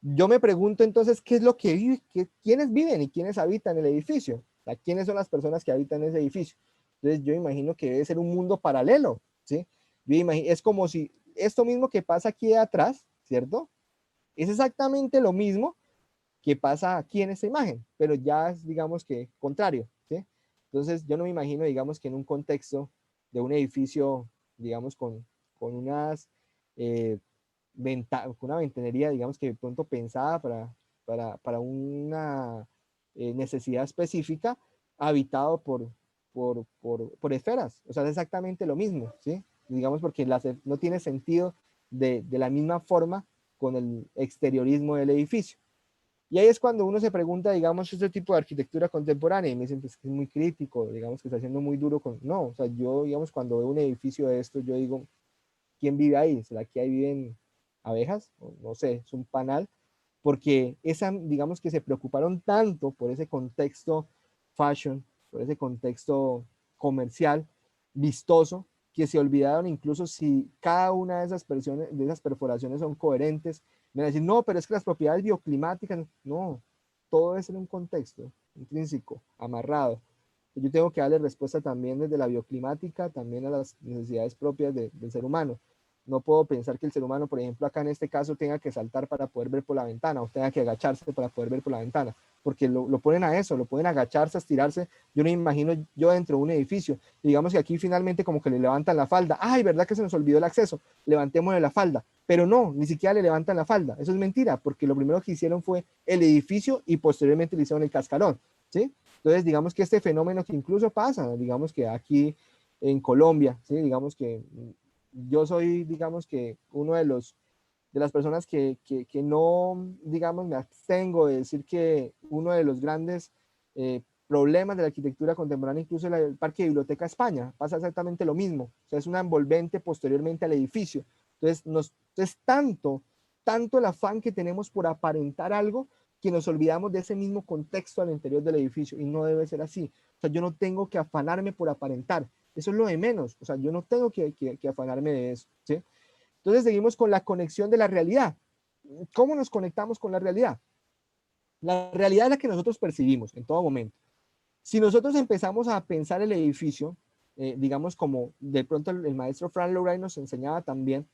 yo me pregunto entonces, ¿qué es lo que vive? ¿Quiénes viven y quiénes habitan el edificio? O sea, ¿quiénes son las personas que habitan ese edificio? Entonces, yo imagino que debe ser un mundo paralelo, ¿sí? Es como si esto mismo que pasa aquí de atrás, ¿cierto? Es exactamente lo mismo que pasa aquí en esta imagen, pero ya es, digamos que, contrario, ¿sí? Entonces, yo no me imagino, digamos que en un contexto de un edificio, digamos, con unas una ventanería, digamos que de pronto pensada para una necesidad específica, habitado por esferas. O sea, es exactamente lo mismo, ¿sí? Digamos, porque no tiene sentido de la misma forma con el exteriorismo del edificio. Y ahí es cuando uno se pregunta, digamos, este tipo de arquitectura contemporánea, y me dicen pues, que es muy crítico, digamos que está siendo muy duro con... No, o sea, yo, digamos, cuando veo un edificio de esto, yo digo, ¿quién vive ahí? ¿Será que ahí viven abejas? O, no sé, es un panal. Porque digamos que se preocuparon tanto por ese contexto fashion, por ese contexto comercial, vistoso, que se olvidaron incluso si cada una de esas perforaciones son coherentes. Me van a decir, no, pero es que las propiedades bioclimáticas, no, todo es en un contexto intrínseco, amarrado. Yo tengo que darle respuesta también desde la bioclimática, también a las necesidades propias del ser humano. No puedo pensar que el ser humano, por ejemplo, acá en este caso, tenga que saltar para poder ver por la ventana o tenga que agacharse para poder ver por la ventana, porque lo ponen a eso, lo pueden agacharse, estirarse. Yo no me imagino yo dentro de un edificio. Digamos que aquí finalmente como que le levantan la falda. Ay, ¿verdad que se nos olvidó el acceso? Levantémosle la falda. Pero no, ni siquiera le levantan la falda. Eso es mentira, porque lo primero que hicieron fue el edificio y posteriormente le hicieron el cascarón, ¿sí? Entonces, digamos que este fenómeno que incluso pasa, digamos que aquí en Colombia, ¿sí? Digamos que yo soy, digamos que uno de las personas que no, digamos, me abstengo de decir que uno de los grandes problemas de la arquitectura contemporánea, incluso el Parque Biblioteca España, pasa exactamente lo mismo. O sea, es una envolvente posteriormente al edificio. Entonces, es tanto el afán que tenemos por aparentar algo que nos olvidamos de ese mismo contexto al interior del edificio y no debe ser así. O sea, yo no tengo que afanarme por aparentar. Eso es lo de menos. O sea, yo no tengo que afanarme de eso, ¿sí? Entonces seguimos con la conexión de la realidad. ¿Cómo nos conectamos con la realidad? La realidad es la que nosotros percibimos en todo momento. Si nosotros empezamos a pensar el edificio, digamos como de pronto el maestro Frank Lloyd Wright nos enseñaba también,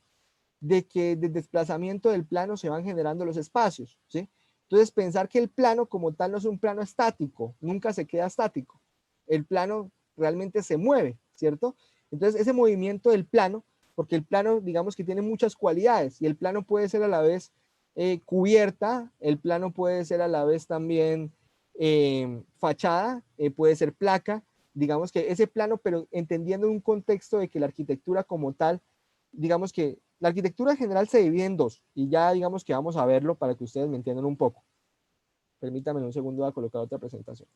de que del desplazamiento del plano se van generando los espacios, ¿sí? Entonces pensar que el plano como tal no es un plano estático, nunca se queda estático. El plano realmente se mueve, ¿cierto? Entonces ese movimiento del plano, porque el plano digamos que tiene muchas cualidades y el plano puede ser a la vez cubierta, el plano puede ser a la vez también fachada, puede ser placa, digamos que ese plano, pero entendiendo un contexto de que la arquitectura como tal, digamos que la arquitectura en general se divide en dos y ya digamos que vamos a verlo para que ustedes me entiendan un poco. Permítanme un segundo a colocar otra presentación.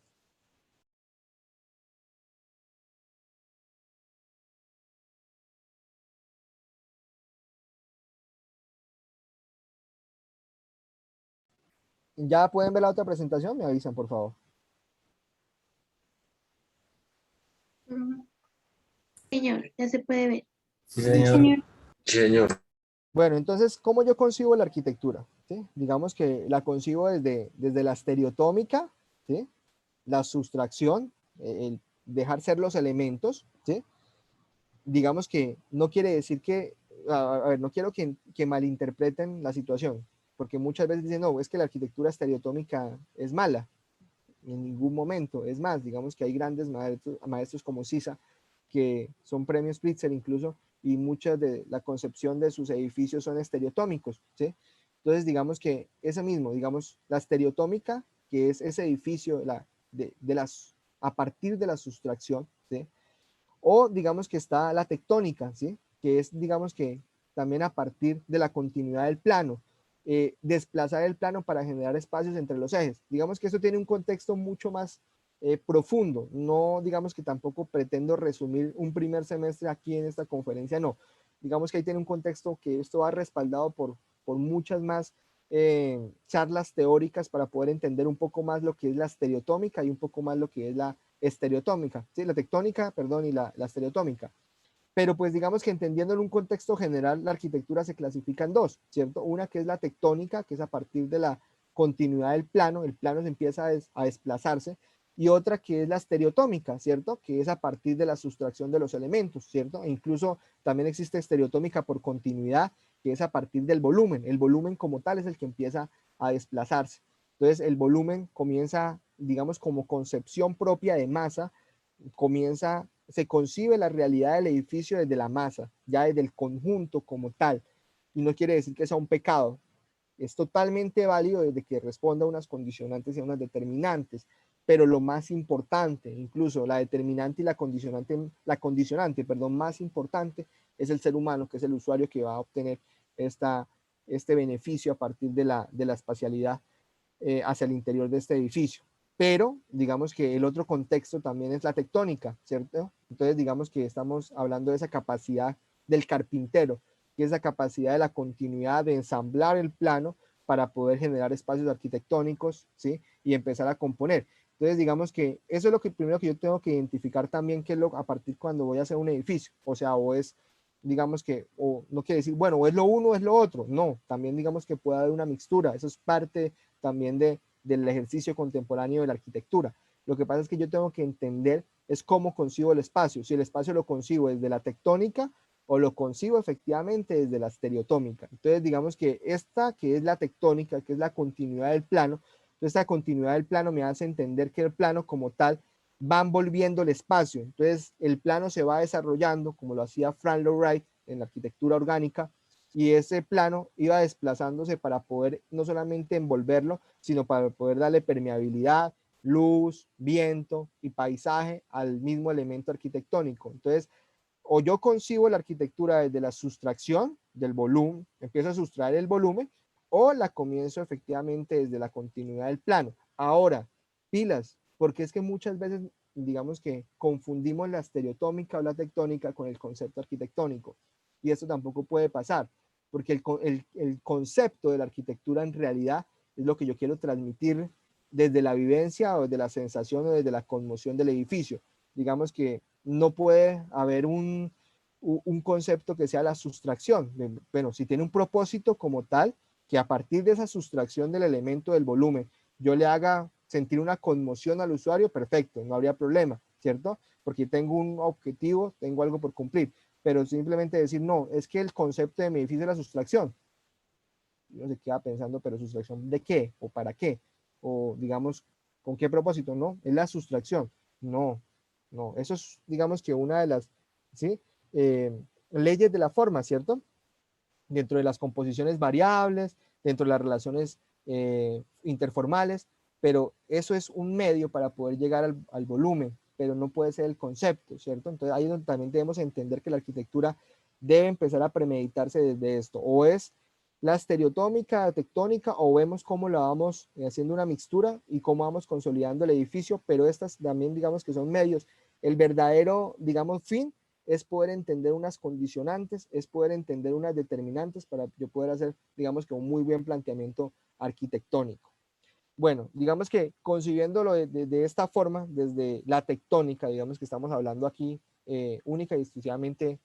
¿Ya pueden ver la otra presentación? Me avisan, por favor. Señor, ya se puede ver. Sí, señor. Sí, señor. Bueno, entonces, ¿cómo yo concibo la arquitectura? ¿Sí? Digamos que la concibo desde la estereotómica, ¿sí? La sustracción, el dejar ser los elementos, ¿sí? Digamos que no quiere decir que, a ver, no quiero que malinterpreten la situación, porque muchas veces dicen, no, es que la arquitectura estereotómica es mala, en ningún momento. Es más, digamos que hay grandes maestros como Sisa, que son premios Pritzker incluso, y muchas de la concepción de sus edificios son estereotómicos, ¿sí? Entonces, digamos que eso mismo, digamos, la estereotómica, que es ese edificio a partir de la sustracción, ¿sí? O digamos que está la tectónica, ¿sí? Que es, digamos que también a partir de la continuidad del plano. desplazar el plano para generar espacios entre los ejes. Digamos que eso tiene un contexto mucho más profundo. No, digamos que tampoco pretendo resumir un primer semestre aquí en esta conferencia, no. Digamos que ahí tiene un contexto que esto va respaldado por muchas más charlas teóricas para poder entender un poco más lo que es la estereotómica y un poco más lo que es la estereotómica, ¿sí? La tectónica, perdón, y la estereotómica. Pero pues digamos que entendiendo en un contexto general, la arquitectura se clasifica en dos, ¿cierto? Una que es la tectónica, que es a partir de la continuidad del plano, el plano se empieza a desplazarse, y otra que es la estereotómica, ¿cierto? Que es a partir de la sustracción de los elementos, ¿cierto? E incluso también existe estereotómica por continuidad, que es a partir del volumen. El volumen como tal es el que empieza a desplazarse. Entonces el volumen comienza, digamos, como concepción propia de masa, se concibe la realidad del edificio desde la masa, ya desde el conjunto como tal. Y no quiere decir que sea un pecado. Es totalmente válido desde que responda a unas condicionantes y a unas determinantes. Pero lo más importante, incluso la determinante y la condicionante, perdón, más importante es el ser humano, que es el usuario que va a obtener este beneficio a partir de la espacialidad hacia el interior de este edificio. Pero digamos que el otro contexto también es la tectónica, ¿cierto? Entonces digamos que estamos hablando de esa capacidad del carpintero, que es la capacidad de la continuidad de ensamblar el plano para poder generar espacios arquitectónicos, ¿sí? Y empezar a componer. Entonces digamos que eso es lo que primero que yo tengo que identificar también, que es lo a partir cuando voy a hacer un edificio, o sea, o es digamos que, o no quiere decir, bueno, o es lo uno o es lo otro, no, también digamos que puede haber una mixtura, eso es parte también del ejercicio contemporáneo de la arquitectura. Lo que pasa es que yo tengo que entender es cómo concibo el espacio, si el espacio lo concibo desde la tectónica o lo concibo efectivamente desde la estereotómica. Entonces digamos que esta que es la tectónica, que es la continuidad del plano, esta continuidad del plano me hace entender que el plano como tal va envolviendo el espacio. Entonces el plano se va desarrollando como lo hacía Frank Lloyd Wright en la arquitectura orgánica, y ese plano iba desplazándose para poder no solamente envolverlo, sino para poder darle permeabilidad, luz, viento y paisaje al mismo elemento arquitectónico. Entonces, o yo concibo la arquitectura desde la sustracción del volumen, empiezo a sustraer el volumen, o la comienzo efectivamente desde la continuidad del plano. Ahora, pilas, porque es que muchas veces, digamos que confundimos la estereotómica o la tectónica con el concepto arquitectónico, y eso tampoco puede pasar, porque el concepto de la arquitectura en realidad es lo que yo quiero transmitir desde la vivencia o desde la sensación o desde la conmoción del edificio. Digamos que no puede haber un concepto que sea la sustracción. Bueno, si tiene un propósito como tal, que a partir de esa sustracción del elemento del volumen, yo le haga sentir una conmoción al usuario, perfecto, no habría problema, ¿cierto? Porque tengo un objetivo, tengo algo por cumplir, pero simplemente decir, no, es que el concepto de mi edificio es la sustracción. Uno se queda pensando, pero sustracción ¿de qué? ¿O para qué? O digamos, ¿con qué propósito? No, es la sustracción. No, no, eso es, digamos que una de las, ¿sí? Leyes de la forma, ¿cierto? Dentro de las composiciones variables, dentro de las relaciones interformales, pero eso es un medio para poder llegar al volumen, pero no puede ser el concepto, ¿cierto? Entonces ahí es donde también debemos entender que la arquitectura debe empezar a premeditarse desde esto, o es la estereotómica, la tectónica, o vemos cómo la vamos haciendo una mixtura y cómo vamos consolidando el edificio, pero estas también digamos que son medios. El verdadero, digamos, fin es poder entender unas condicionantes, es poder entender unas determinantes para yo poder hacer, digamos que un muy buen planteamiento arquitectónico. Bueno, digamos que concibiéndolo de esta forma, desde la tectónica, digamos que estamos hablando aquí única y exclusivamente,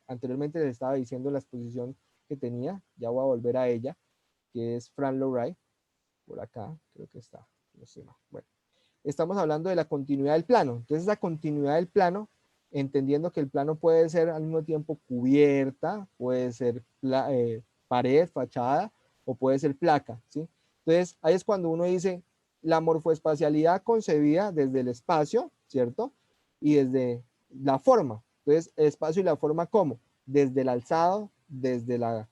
anteriormente les estaba diciendo la exposición que tenía, ya voy a volver a ella, que es Frank Lloyd Wright, por acá, creo que está, no sé más. Bueno, estamos hablando de la continuidad del plano. Entonces, la continuidad del plano, entendiendo que el plano puede ser al mismo tiempo cubierta, puede ser pared, fachada, o puede ser placa, ¿sí? Entonces, ahí es cuando uno dice la morfoespacialidad concebida desde el espacio, ¿cierto? Y desde la forma. Entonces, el espacio y la forma, ¿cómo? Desde el alzado, desde la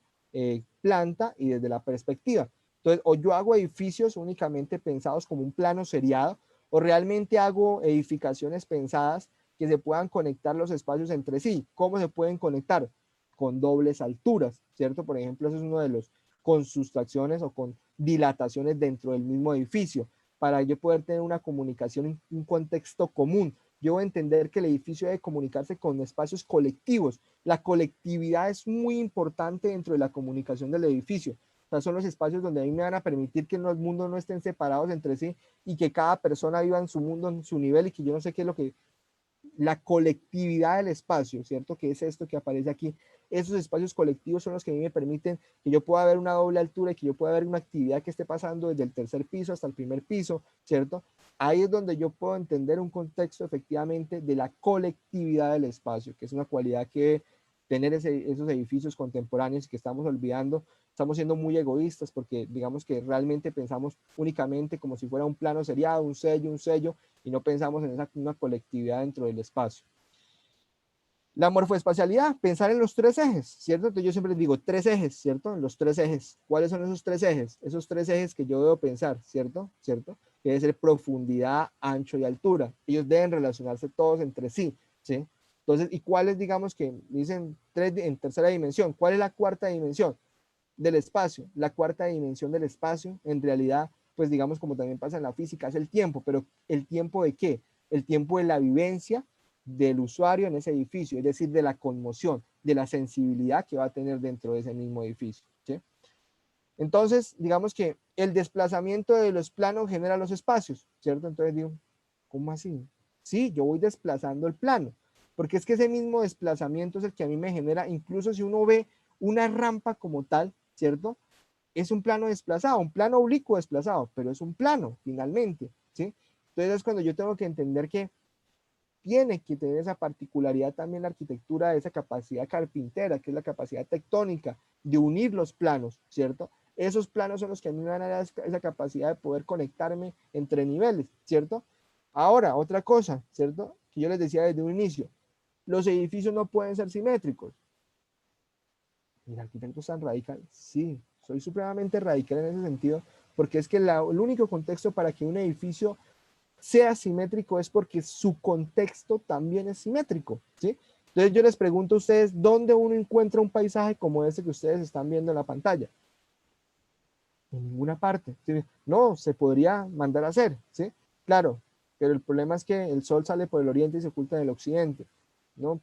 planta y desde la perspectiva. Entonces, o yo hago edificios únicamente pensados como un plano seriado, o realmente hago edificaciones pensadas que se puedan conectar los espacios entre sí. ¿Cómo se pueden conectar? Con dobles alturas, ¿cierto? Por ejemplo, ese es uno de los con sustracciones o con dilataciones dentro del mismo edificio, para yo poder tener una comunicación en un contexto común. Yo voy a entender que el edificio debe comunicarse con espacios colectivos. La colectividad es muy importante dentro de la comunicación del edificio. O sea, son los espacios donde a mí me van a permitir que los mundos no estén separados entre sí y que cada persona viva en su mundo, en su nivel, y que yo no sé qué es lo que la colectividad del espacio, ¿cierto? Que es esto que aparece aquí. Esos espacios colectivos son los que a mí me permiten que yo pueda ver una doble altura y que yo pueda ver una actividad que esté pasando desde el tercer piso hasta el primer piso, ¿cierto? Ahí es donde yo puedo entender un contexto efectivamente de la colectividad del espacio, que es una cualidad que tener esos edificios contemporáneos que estamos olvidando. Estamos siendo muy egoístas porque digamos que realmente pensamos únicamente como si fuera un plano seriado, un sello, y no pensamos en una colectividad dentro del espacio. La morfoespacialidad, pensar en los tres ejes, ¿cierto? Entonces yo siempre les digo tres ejes, ¿cierto? En los tres ejes. ¿Cuáles son esos tres ejes? Esos tres ejes que yo debo pensar, ¿cierto? ¿Cierto? Que debe ser profundidad, ancho y altura. Ellos deben relacionarse todos entre sí, ¿sí? Entonces, ¿y cuáles, digamos que dicen tres en tercera dimensión? ¿Cuál es la cuarta dimensión del espacio? La cuarta dimensión del espacio, en realidad, pues digamos como también pasa en la física, es el tiempo, pero ¿el tiempo de qué? El tiempo de la vivencia del usuario en ese edificio, es decir, de la conmoción, de la sensibilidad que va a tener dentro de ese mismo edificio, ¿sí? Entonces, digamos que el desplazamiento de los planos genera los espacios, ¿cierto? Entonces digo, ¿cómo así? Sí, yo voy desplazando el plano, porque es que ese mismo desplazamiento es el que a mí me genera, incluso si uno ve una rampa como tal, ¿cierto? Es un plano desplazado, un plano oblicuo desplazado, pero es un plano finalmente, ¿sí? Entonces es cuando yo tengo que entender que tiene que tener esa particularidad también la arquitectura, de esa capacidad carpintera, que es la capacidad tectónica de unir los planos, ¿cierto? Esos planos son los que a mí me van a dar esa capacidad de poder conectarme entre niveles, ¿cierto? Ahora, otra cosa, ¿cierto? Que yo les decía desde un inicio, los edificios no pueden ser simétricos. ¿El arquitecto es tan radical? Sí, soy supremamente radical en ese sentido, porque es que el único contexto para que un edificio sea simétrico es porque su contexto también es simétrico, ¿sí? Entonces yo les pregunto a ustedes, ¿dónde uno encuentra un paisaje como este que ustedes están viendo en la pantalla? En ninguna parte, ¿sí? No, se podría mandar a hacer, ¿sí? Claro, pero el problema es que el sol sale por el oriente y se oculta en el occidente, ¿no?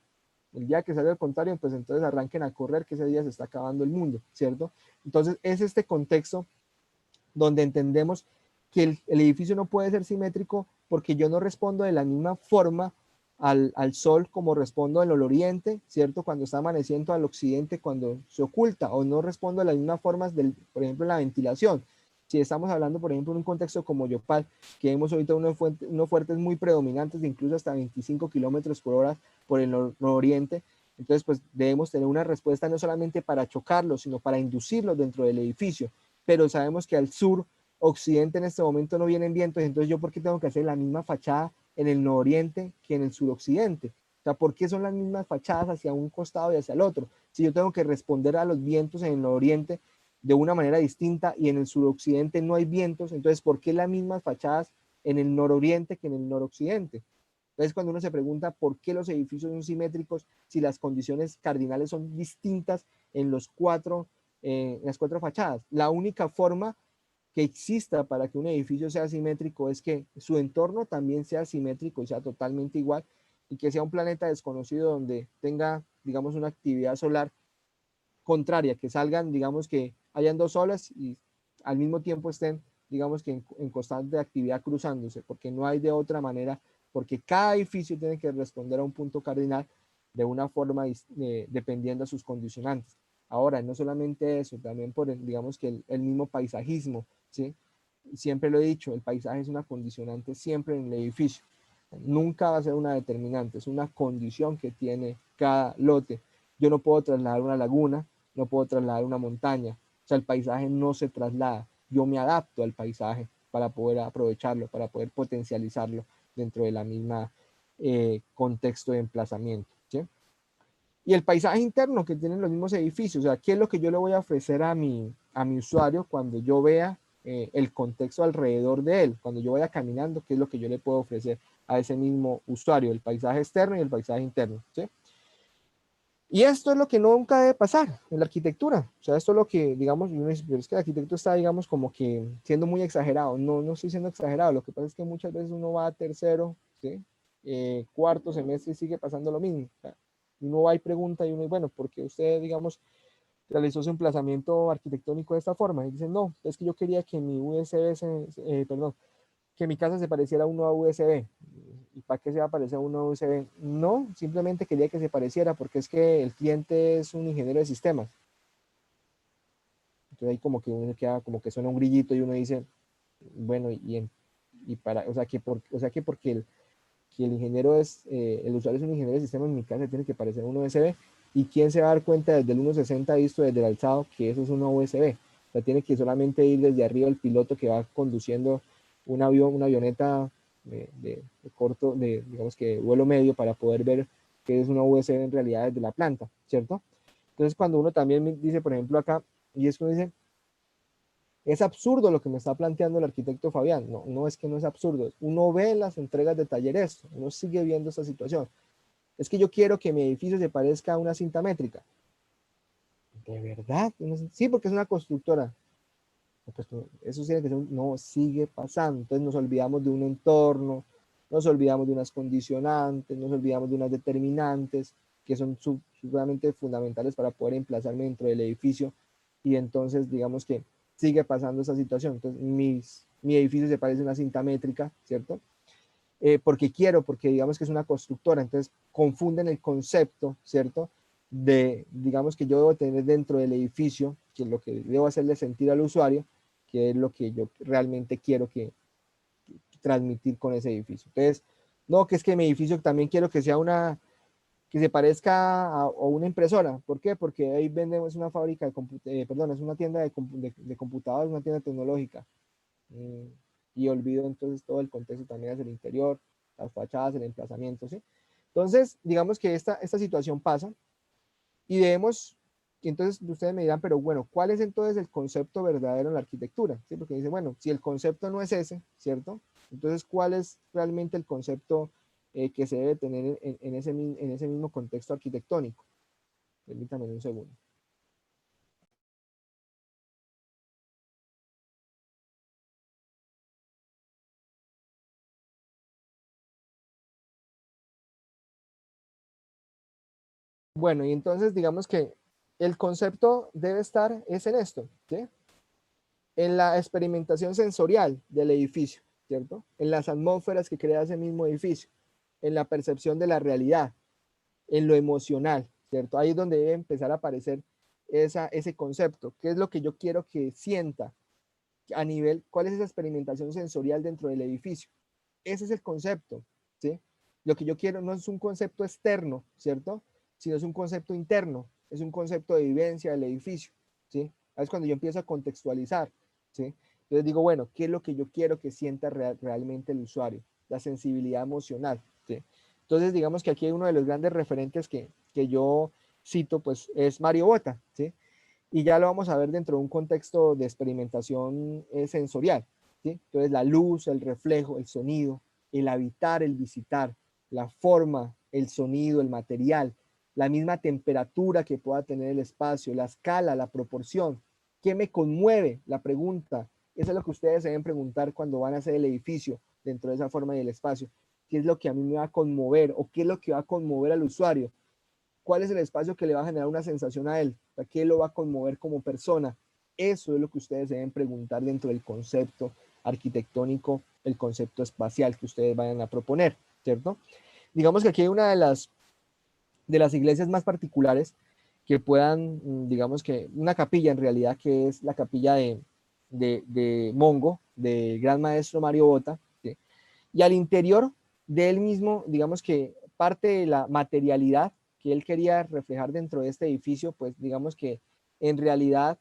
El día que sale al contrario, pues entonces arranquen a correr, que ese día se está acabando el mundo, ¿cierto? Entonces es este contexto donde entendemos que el edificio no puede ser simétrico porque yo no respondo de la misma forma al sol como respondo en el oriente, ¿cierto? Cuando está amaneciendo, al occidente cuando se oculta, o no respondo de las mismas formas, por ejemplo, en la ventilación. Si estamos hablando, por ejemplo, en un contexto como Yopal, que vemos ahorita unos fuertes muy predominantes de incluso hasta 25 kilómetros por hora por el nororiente, entonces pues debemos tener una respuesta no solamente para chocarlos, sino para inducirlos dentro del edificio. Pero sabemos que al sur, occidente en este momento no vienen vientos, entonces yo ¿por qué tengo que hacer la misma fachada en el nororiente que en el suroccidente? O sea, ¿por qué son las mismas fachadas hacia un costado y hacia el otro? Si yo tengo que responder a los vientos en el nororiente de una manera distinta y en el suroccidente no hay vientos, entonces ¿por qué las mismas fachadas en el nororiente que en el noroccidente? Entonces cuando uno se pregunta por qué los edificios son simétricos si las condiciones cardinales son distintas en las cuatro fachadas, la única forma que exista para que un edificio sea simétrico es que su entorno también sea simétrico y sea totalmente igual, y que sea un planeta desconocido donde tenga, digamos, una actividad solar contraria, que salgan, digamos, que hayan dos olas y al mismo tiempo estén, digamos, que en constante actividad cruzándose, porque no hay de otra manera, porque cada edificio tiene que responder a un punto cardinal de una forma dependiendo de sus condicionantes. Ahora, no solamente eso, también por, digamos, que el mismo paisajismo, ¿sí? Siempre lo he dicho, el paisaje es una condicionante siempre en el edificio. Nunca va a ser una determinante, es una condición que tiene cada lote. Yo no puedo trasladar una laguna, no puedo trasladar una montaña. O sea, el paisaje no se traslada. Yo me adapto al paisaje para poder aprovecharlo, para poder potencializarlo dentro de la misma contexto de emplazamiento, ¿sí? Y el paisaje interno que tienen los mismos edificios, o sea, ¿qué es lo que yo le voy a ofrecer a mi usuario cuando yo vea el contexto alrededor de él? Cuando yo vaya caminando, ¿qué es lo que yo le puedo ofrecer a ese mismo usuario? El paisaje externo y el paisaje interno, ¿sí? Y esto es lo que nunca debe pasar en la arquitectura. O sea, esto es lo que, digamos, uno dice, pero es que el arquitecto está, digamos, como que siendo muy exagerado. No, no estoy siendo exagerado. Lo que pasa es que muchas veces uno va a tercero, ¿sí? Cuarto semestre y sigue pasando lo mismo. O sea, uno va y pregunta y uno dice, bueno, ¿por qué usted, digamos, realizó su emplazamiento arquitectónico de esta forma? Y dicen, no, es que yo quería que mi USB, perdón, que mi casa se pareciera a una USB. ¿Y para qué se va a parecer a una USB? No, simplemente quería que se pareciera porque es que el cliente es un ingeniero de sistemas. Entonces ahí como que uno queda, como que suena un grillito y uno dice, bueno, y para, o sea que porque que el ingeniero es, el usuario es un ingeniero de sistemas, en mi casa tiene que parecer a un USB. ¿Y quién se va a dar cuenta desde el 1.60 visto desde el alzado que eso es una USB? O sea, tiene que solamente ir desde arriba el piloto que va conduciendo un avión, una avioneta de corto, digamos que vuelo medio, para poder ver que es una USB en realidad desde la planta, ¿cierto? Entonces cuando uno también dice, por ejemplo acá, y es que uno dice, es absurdo lo que me está planteando el arquitecto Fabián. No, no es que no es absurdo. Uno ve las entregas de taller esto, uno sigue viendo esta situación. Es que yo quiero que mi edificio se parezca a una cinta métrica. ¿De verdad? Sí, porque es una constructora. Pues, eso tiene que ser, no, sigue pasando. Entonces nos olvidamos de un entorno, nos olvidamos de unas condicionantes, nos olvidamos de unas determinantes que son sumamente fundamentales para poder emplazarme dentro del edificio. Y entonces, digamos que sigue pasando esa situación. Entonces, mi edificio se parece a una cinta métrica, ¿cierto? Porque quiero, porque digamos que es una constructora. Entonces, confunden el concepto, ¿cierto? De, digamos que yo debo tener dentro del edificio, que es lo que debo hacerle sentir al usuario, que es lo que yo realmente quiero que transmitir con ese edificio. Entonces, no, que es que mi edificio también quiero que sea una, que se parezca a una impresora. ¿Por qué? Porque ahí vendemos una fábrica de perdón, es una tienda de computadores, una tienda tecnológica. Mm, y olvido entonces todo el contexto también hacia el interior, las fachadas, el emplazamiento, ¿sí? Entonces, digamos que esta situación pasa y debemos, y entonces ustedes me dirán, pero bueno, ¿cuál es entonces el concepto verdadero en la arquitectura? ¿Sí? Porque dicen, bueno, si el concepto no es ese, ¿cierto? Entonces, ¿cuál es realmente el concepto que se debe tener en ese mismo contexto arquitectónico? Permítanme un segundo. Bueno, y entonces digamos que el concepto debe estar es en esto, ¿sí? En la experimentación sensorial del edificio, ¿cierto? En las atmósferas que crea ese mismo edificio, en la percepción de la realidad, en lo emocional, ¿cierto? Ahí es donde debe empezar a aparecer ese concepto. ¿Qué es lo que yo quiero que sienta a nivel, cuál es esa experimentación sensorial dentro del edificio? Ese es el concepto, ¿sí? Lo que yo quiero no es un concepto externo, ¿cierto? Sino es un concepto interno, es un concepto de vivencia del edificio, ¿sí? Es cuando yo empiezo a contextualizar, ¿sí? Entonces digo, bueno, ¿qué es lo que yo quiero que sienta realmente el usuario? La sensibilidad emocional, ¿sí? Entonces, digamos que aquí hay uno de los grandes referentes que yo cito, pues es Mario Botta, ¿sí? Y ya lo vamos a ver dentro de un contexto de experimentación sensorial, ¿sí? Entonces la luz, el reflejo, el sonido, el habitar, el visitar, la forma, el sonido, el material, la misma temperatura que pueda tener el espacio, la escala, la proporción. ¿Qué me conmueve? La pregunta. Eso es lo que ustedes deben preguntar cuando van a hacer el edificio dentro de esa forma y el espacio. ¿Qué es lo que a mí me va a conmover o qué es lo que va a conmover al usuario? ¿Cuál es el espacio que le va a generar una sensación a él? ¿Qué lo va a conmover como persona? Eso es lo que ustedes deben preguntar dentro del concepto arquitectónico, el concepto espacial que ustedes vayan a proponer, ¿cierto? Digamos que aquí hay una de las iglesias más particulares que puedan, digamos que una capilla en realidad, que es la capilla de Mongo, del gran maestro Mario Botta, ¿sí? Y al interior de él mismo, digamos que parte de la materialidad que él quería reflejar dentro de este edificio, pues digamos que en realidad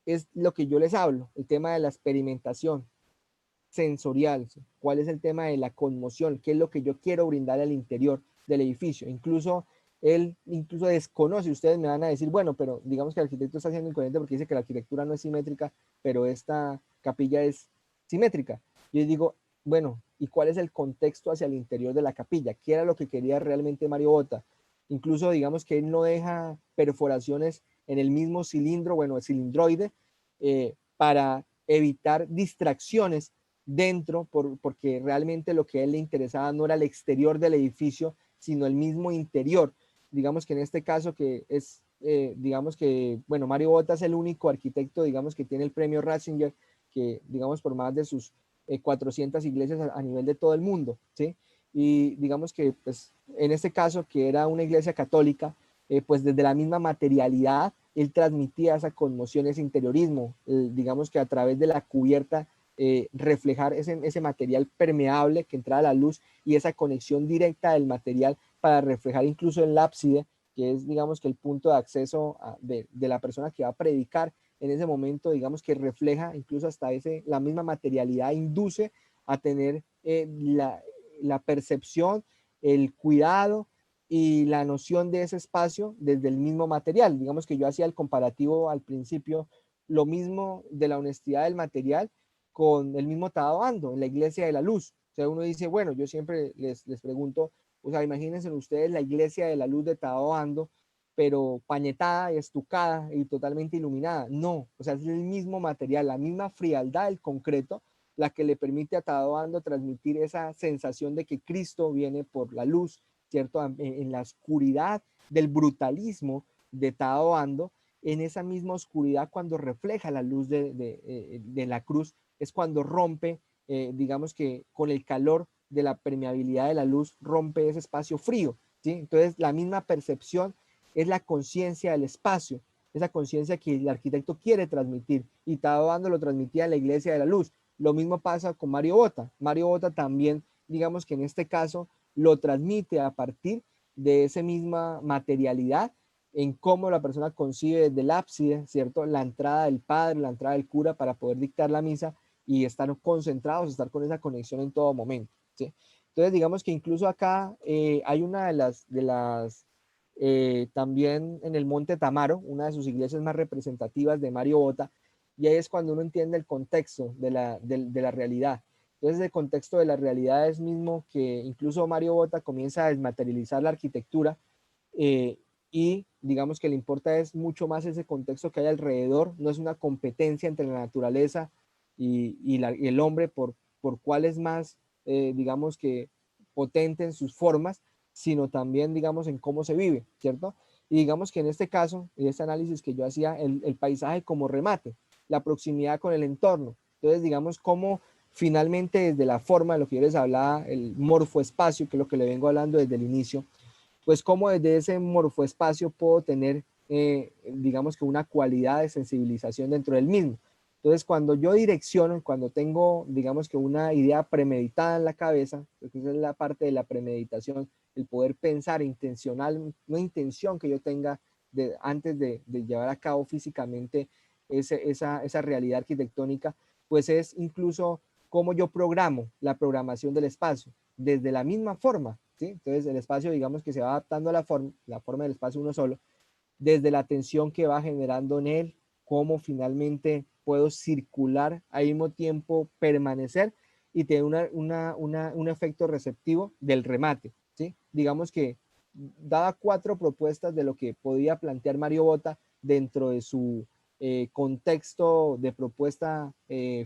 es lo que yo les hablo, el tema de la experimentación sensorial, cuál es el tema de la conmoción, qué es lo que yo quiero brindar al interior del edificio. Incluso él incluso desconoce, ustedes me van a decir, bueno, pero digamos que el arquitecto está siendo incoherente porque dice que la arquitectura no es simétrica, pero esta capilla es simétrica. Yo digo, bueno, ¿y cuál es el contexto hacia el interior de la capilla? ¿Qué era lo que quería realmente Mario Botta? incluso digamos que él no deja perforaciones en el mismo cilindro, bueno, el cilindroide, para evitar distracciones dentro, porque realmente lo que a él le interesaba no era el exterior del edificio, sino el mismo interior. Digamos que en este caso que es, digamos que, bueno, Mario Botta es el único arquitecto, digamos, que tiene el premio Ratzinger, que, digamos, por más de sus 400 iglesias a nivel de todo el mundo, ¿sí? Y digamos que, pues, en este caso, que era una iglesia católica, pues desde la misma materialidad, él transmitía esa conmoción, ese interiorismo, digamos que a través de la cubierta, reflejar ese material permeable que entraba a la luz y esa conexión directa del material para reflejar incluso el ábside, que es, digamos, que el punto de acceso de la persona que va a predicar en ese momento, digamos que refleja incluso hasta la misma materialidad induce a tener la percepción, el cuidado y la noción de ese espacio desde el mismo material. Digamos que yo hacía el comparativo al principio, lo mismo de la honestidad del material con el mismo Tadao Ando en la Iglesia de la Luz. O sea, uno dice, bueno, yo siempre les pregunto, o sea, imagínense ustedes la Iglesia de la Luz de Tadao Ando, pero pañetada, estucada y totalmente iluminada. No, o sea, es el mismo material, la misma frialdad del concreto, la que le permite a Tadao Ando transmitir esa sensación de que Cristo viene por la luz, ¿cierto? En la oscuridad del brutalismo de Tadao Ando, en esa misma oscuridad cuando refleja la luz de la cruz, es cuando rompe, digamos que con el calor de la permeabilidad de la luz, rompe ese espacio frío, ¿sí? Entonces, la misma percepción es la conciencia del espacio, esa conciencia que el arquitecto quiere transmitir, y Tadao Ando lo transmitía en la Iglesia de la Luz. Lo mismo pasa con Mario Botta. Mario Botta también, digamos que en este caso, lo transmite a partir de esa misma materialidad en cómo la persona concibe desde el ábside, ¿cierto? La entrada del padre, la entrada del cura para poder dictar la misa y estar concentrados, estar con esa conexión en todo momento, ¿sí? Entonces, digamos que incluso acá hay una de las también en el Monte Tamaro, una de sus iglesias más representativas de Mario Botta, y ahí es cuando uno entiende el contexto de la realidad. Entonces, el contexto de la realidad es mismo que incluso Mario Botta comienza a desmaterializar la arquitectura, y digamos que le importa es mucho más ese contexto que hay alrededor, no es una competencia entre la naturaleza y el hombre por cuál es más, digamos que potente en sus formas, sino también, digamos, en cómo se vive, ¿cierto? Y digamos que en este caso, en este análisis que yo hacía, el paisaje como remate, la proximidad con el entorno. Entonces, digamos, cómo finalmente desde la forma de lo que yo les hablaba, el morfoespacio, que es lo que le vengo hablando desde el inicio, pues cómo desde ese morfoespacio puedo tener, digamos que una cualidad de sensibilización dentro del mismo. Entonces, cuando yo direcciono, cuando tengo, digamos que una idea premeditada en la cabeza, porque esa es la parte de la premeditación, el poder pensar intencional, una intención que yo tenga antes de llevar a cabo físicamente esa realidad arquitectónica, pues es incluso cómo yo programo la programación del espacio, desde la misma forma, ¿sí? Entonces, el espacio, digamos que se va adaptando a la forma del espacio uno solo, desde la tensión que va generando en él, cómo finalmente puedo circular al mismo tiempo, permanecer y tener un efecto receptivo del remate, ¿sí? Digamos que daba 4 propuestas de lo que podía plantear Mario Botta dentro de su contexto de propuesta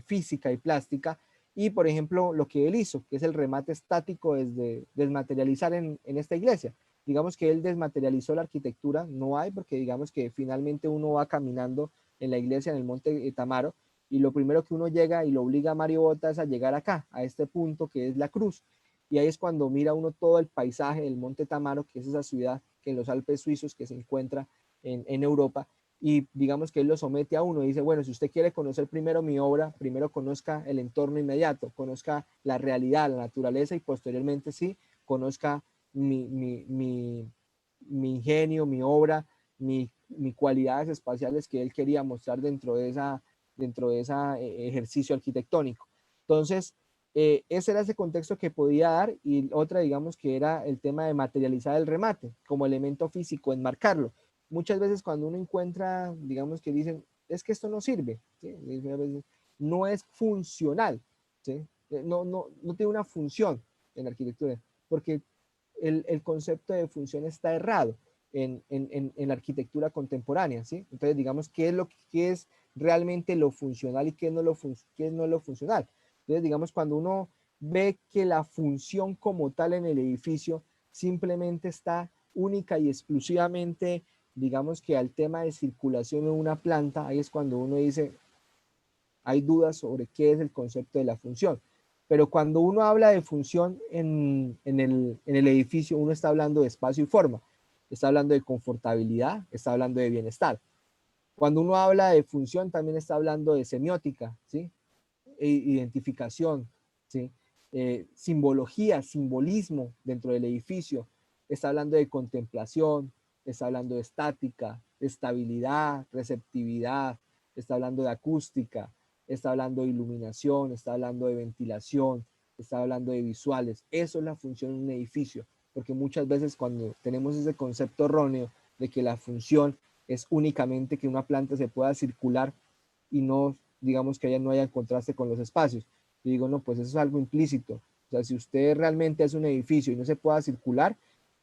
física y plástica, y por ejemplo lo que él hizo, que es el remate estático desde desmaterializar en esta iglesia. Digamos que él desmaterializó la arquitectura, no hay, porque digamos que finalmente uno va caminando en la iglesia en el Monte Tamaro, y lo primero que uno llega y lo obliga a Mario Botta es a llegar acá, a este punto que es la cruz, y ahí es cuando mira uno todo el paisaje del Monte Tamaro, que es esa ciudad que en los Alpes suizos que se encuentra en Europa, y digamos que él lo somete a uno y dice, bueno, si usted quiere conocer primero mi obra, primero conozca el entorno inmediato, conozca la realidad, la naturaleza, y posteriormente sí, conozca mi ingenio, mi obra, mis cualidades espaciales que él quería mostrar dentro de ese ejercicio arquitectónico. Entonces, ese era ese contexto que podía dar, y otra, digamos, que era el tema de materializar el remate como elemento físico, enmarcarlo. Muchas veces cuando uno encuentra, digamos, que dicen, es que esto no sirve, ¿sí? No es funcional, ¿sí? No tiene una función en la arquitectura, porque el concepto de función está errado en la arquitectura contemporánea, ¿sí? Entonces, digamos, ¿qué es realmente lo funcional y qué no qué no es lo funcional? Entonces, digamos, cuando uno ve que la función como tal en el edificio simplemente está única y exclusivamente, digamos, que al tema de circulación en una planta, ahí es cuando uno dice, hay dudas sobre qué es el concepto de la función. Pero cuando uno habla de función en el edificio, uno está hablando de espacio y forma, está hablando de confortabilidad, está hablando de bienestar. Cuando uno habla de función, también está hablando de semiótica, ¿sí? Identificación, ¿sí? Simbología, simbolismo dentro del edificio, está hablando de contemplación, está hablando de estática, estabilidad, receptividad, está hablando de acústica, está hablando de iluminación, está hablando de ventilación, está hablando de visuales. Eso es la función de un edificio, porque muchas veces cuando tenemos ese concepto erróneo de que la función es únicamente que una planta se pueda circular y no, digamos, que no haya contraste con los espacios. Yo digo, no, pues eso es algo implícito. O sea, si usted realmente es un edificio y no se pueda circular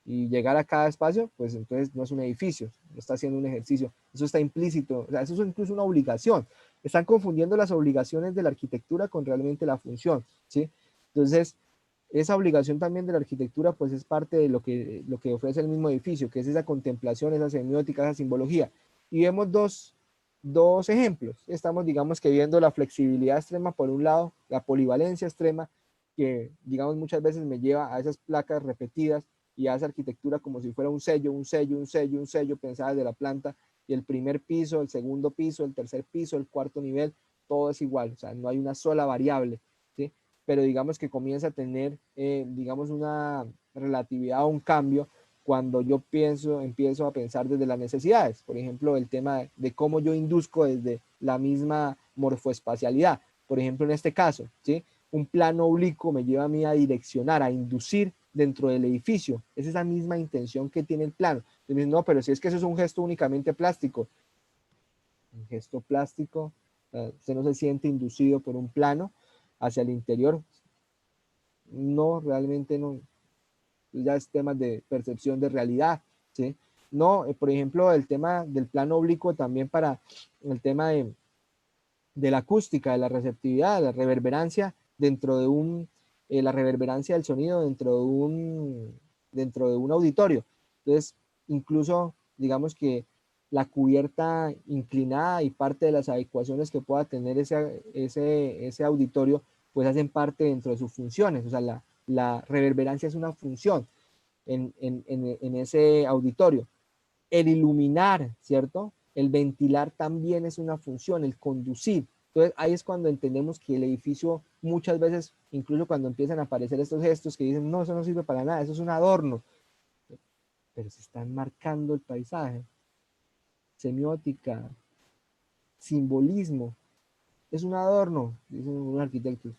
y llegar a cada espacio, pues entonces no es un edificio, no está haciendo un ejercicio. Eso está implícito, o sea, eso es incluso una obligación. Están confundiendo las obligaciones de la arquitectura con realmente la función, ¿sí? Entonces, esa obligación también de la arquitectura, pues es parte de lo que ofrece el mismo edificio, que es esa contemplación, esa semiótica, esa simbología. Y vemos dos ejemplos. Estamos, digamos, que viendo la flexibilidad extrema por un lado, la polivalencia extrema, que, digamos, muchas veces me lleva a esas placas repetidas y a esa arquitectura como si fuera un sello, un sello, un sello, un sello, pensada desde la planta, y el primer piso, el segundo piso, el tercer piso, el cuarto nivel, todo es igual, o sea, no hay una sola variable, ¿sí? Pero digamos que comienza a tener, digamos, una relatividad o un cambio cuando yo empiezo a pensar desde las necesidades. Por ejemplo, el tema de cómo yo induzco desde la misma morfoespacialidad. Por ejemplo, en este caso, ¿sí? Un plano oblicuo me lleva a mí a direccionar, a inducir dentro del edificio. Es esa misma intención que tiene el plano. Entonces, no, pero si es que eso es un gesto únicamente plástico. Un gesto plástico, usted no se siente inducido por un plano hacia el interior. No, realmente no. Ya es temas de percepción de realidad, ¿sí? No, por ejemplo, el tema del plano oblicuo también para el tema de la acústica, de la receptividad, de la reverberancia dentro de la reverberancia del sonido dentro de un auditorio. Entonces, incluso, digamos que la cubierta inclinada y parte de las adecuaciones que pueda tener ese auditorio, pues hacen parte dentro de sus funciones. O sea, la reverberancia es una función en ese auditorio. El iluminar, ¿cierto? El ventilar también es una función, el conducir. Entonces ahí es cuando entendemos que el edificio muchas veces, incluso cuando empiezan a aparecer estos gestos que dicen, no, eso no sirve para nada, eso es un adorno, pero se están marcando el paisaje. Semiótica, simbolismo, es un adorno, dicen unos arquitectos.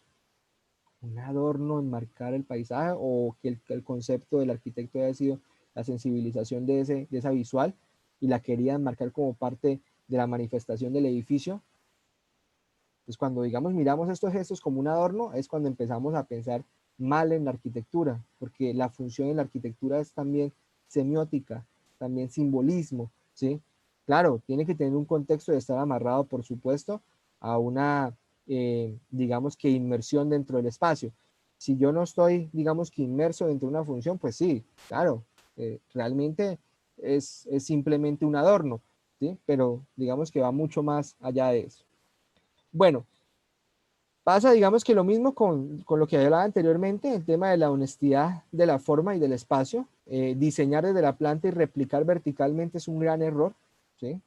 Un adorno en marcar el paisaje o que el concepto del arquitecto haya sido la sensibilización de esa visual y la querían marcar como parte de la manifestación del edificio. Pues cuando, digamos, miramos estos gestos como un adorno, es cuando empezamos a pensar mal en la arquitectura, porque la función en la arquitectura es también semiótica, también simbolismo, ¿sí? Claro, tiene que tener un contexto de estar amarrado, por supuesto, a una, digamos que inmersión dentro del espacio. Si yo no estoy, digamos que inmerso dentro de una función, pues sí, claro, realmente es simplemente un adorno, ¿sí? Pero digamos que va mucho más allá de eso. Bueno, pasa, digamos que lo mismo con lo que hablaba anteriormente, el tema de la honestidad de la forma y del espacio. Diseñar desde la planta y replicar verticalmente es un gran error, ¿sí?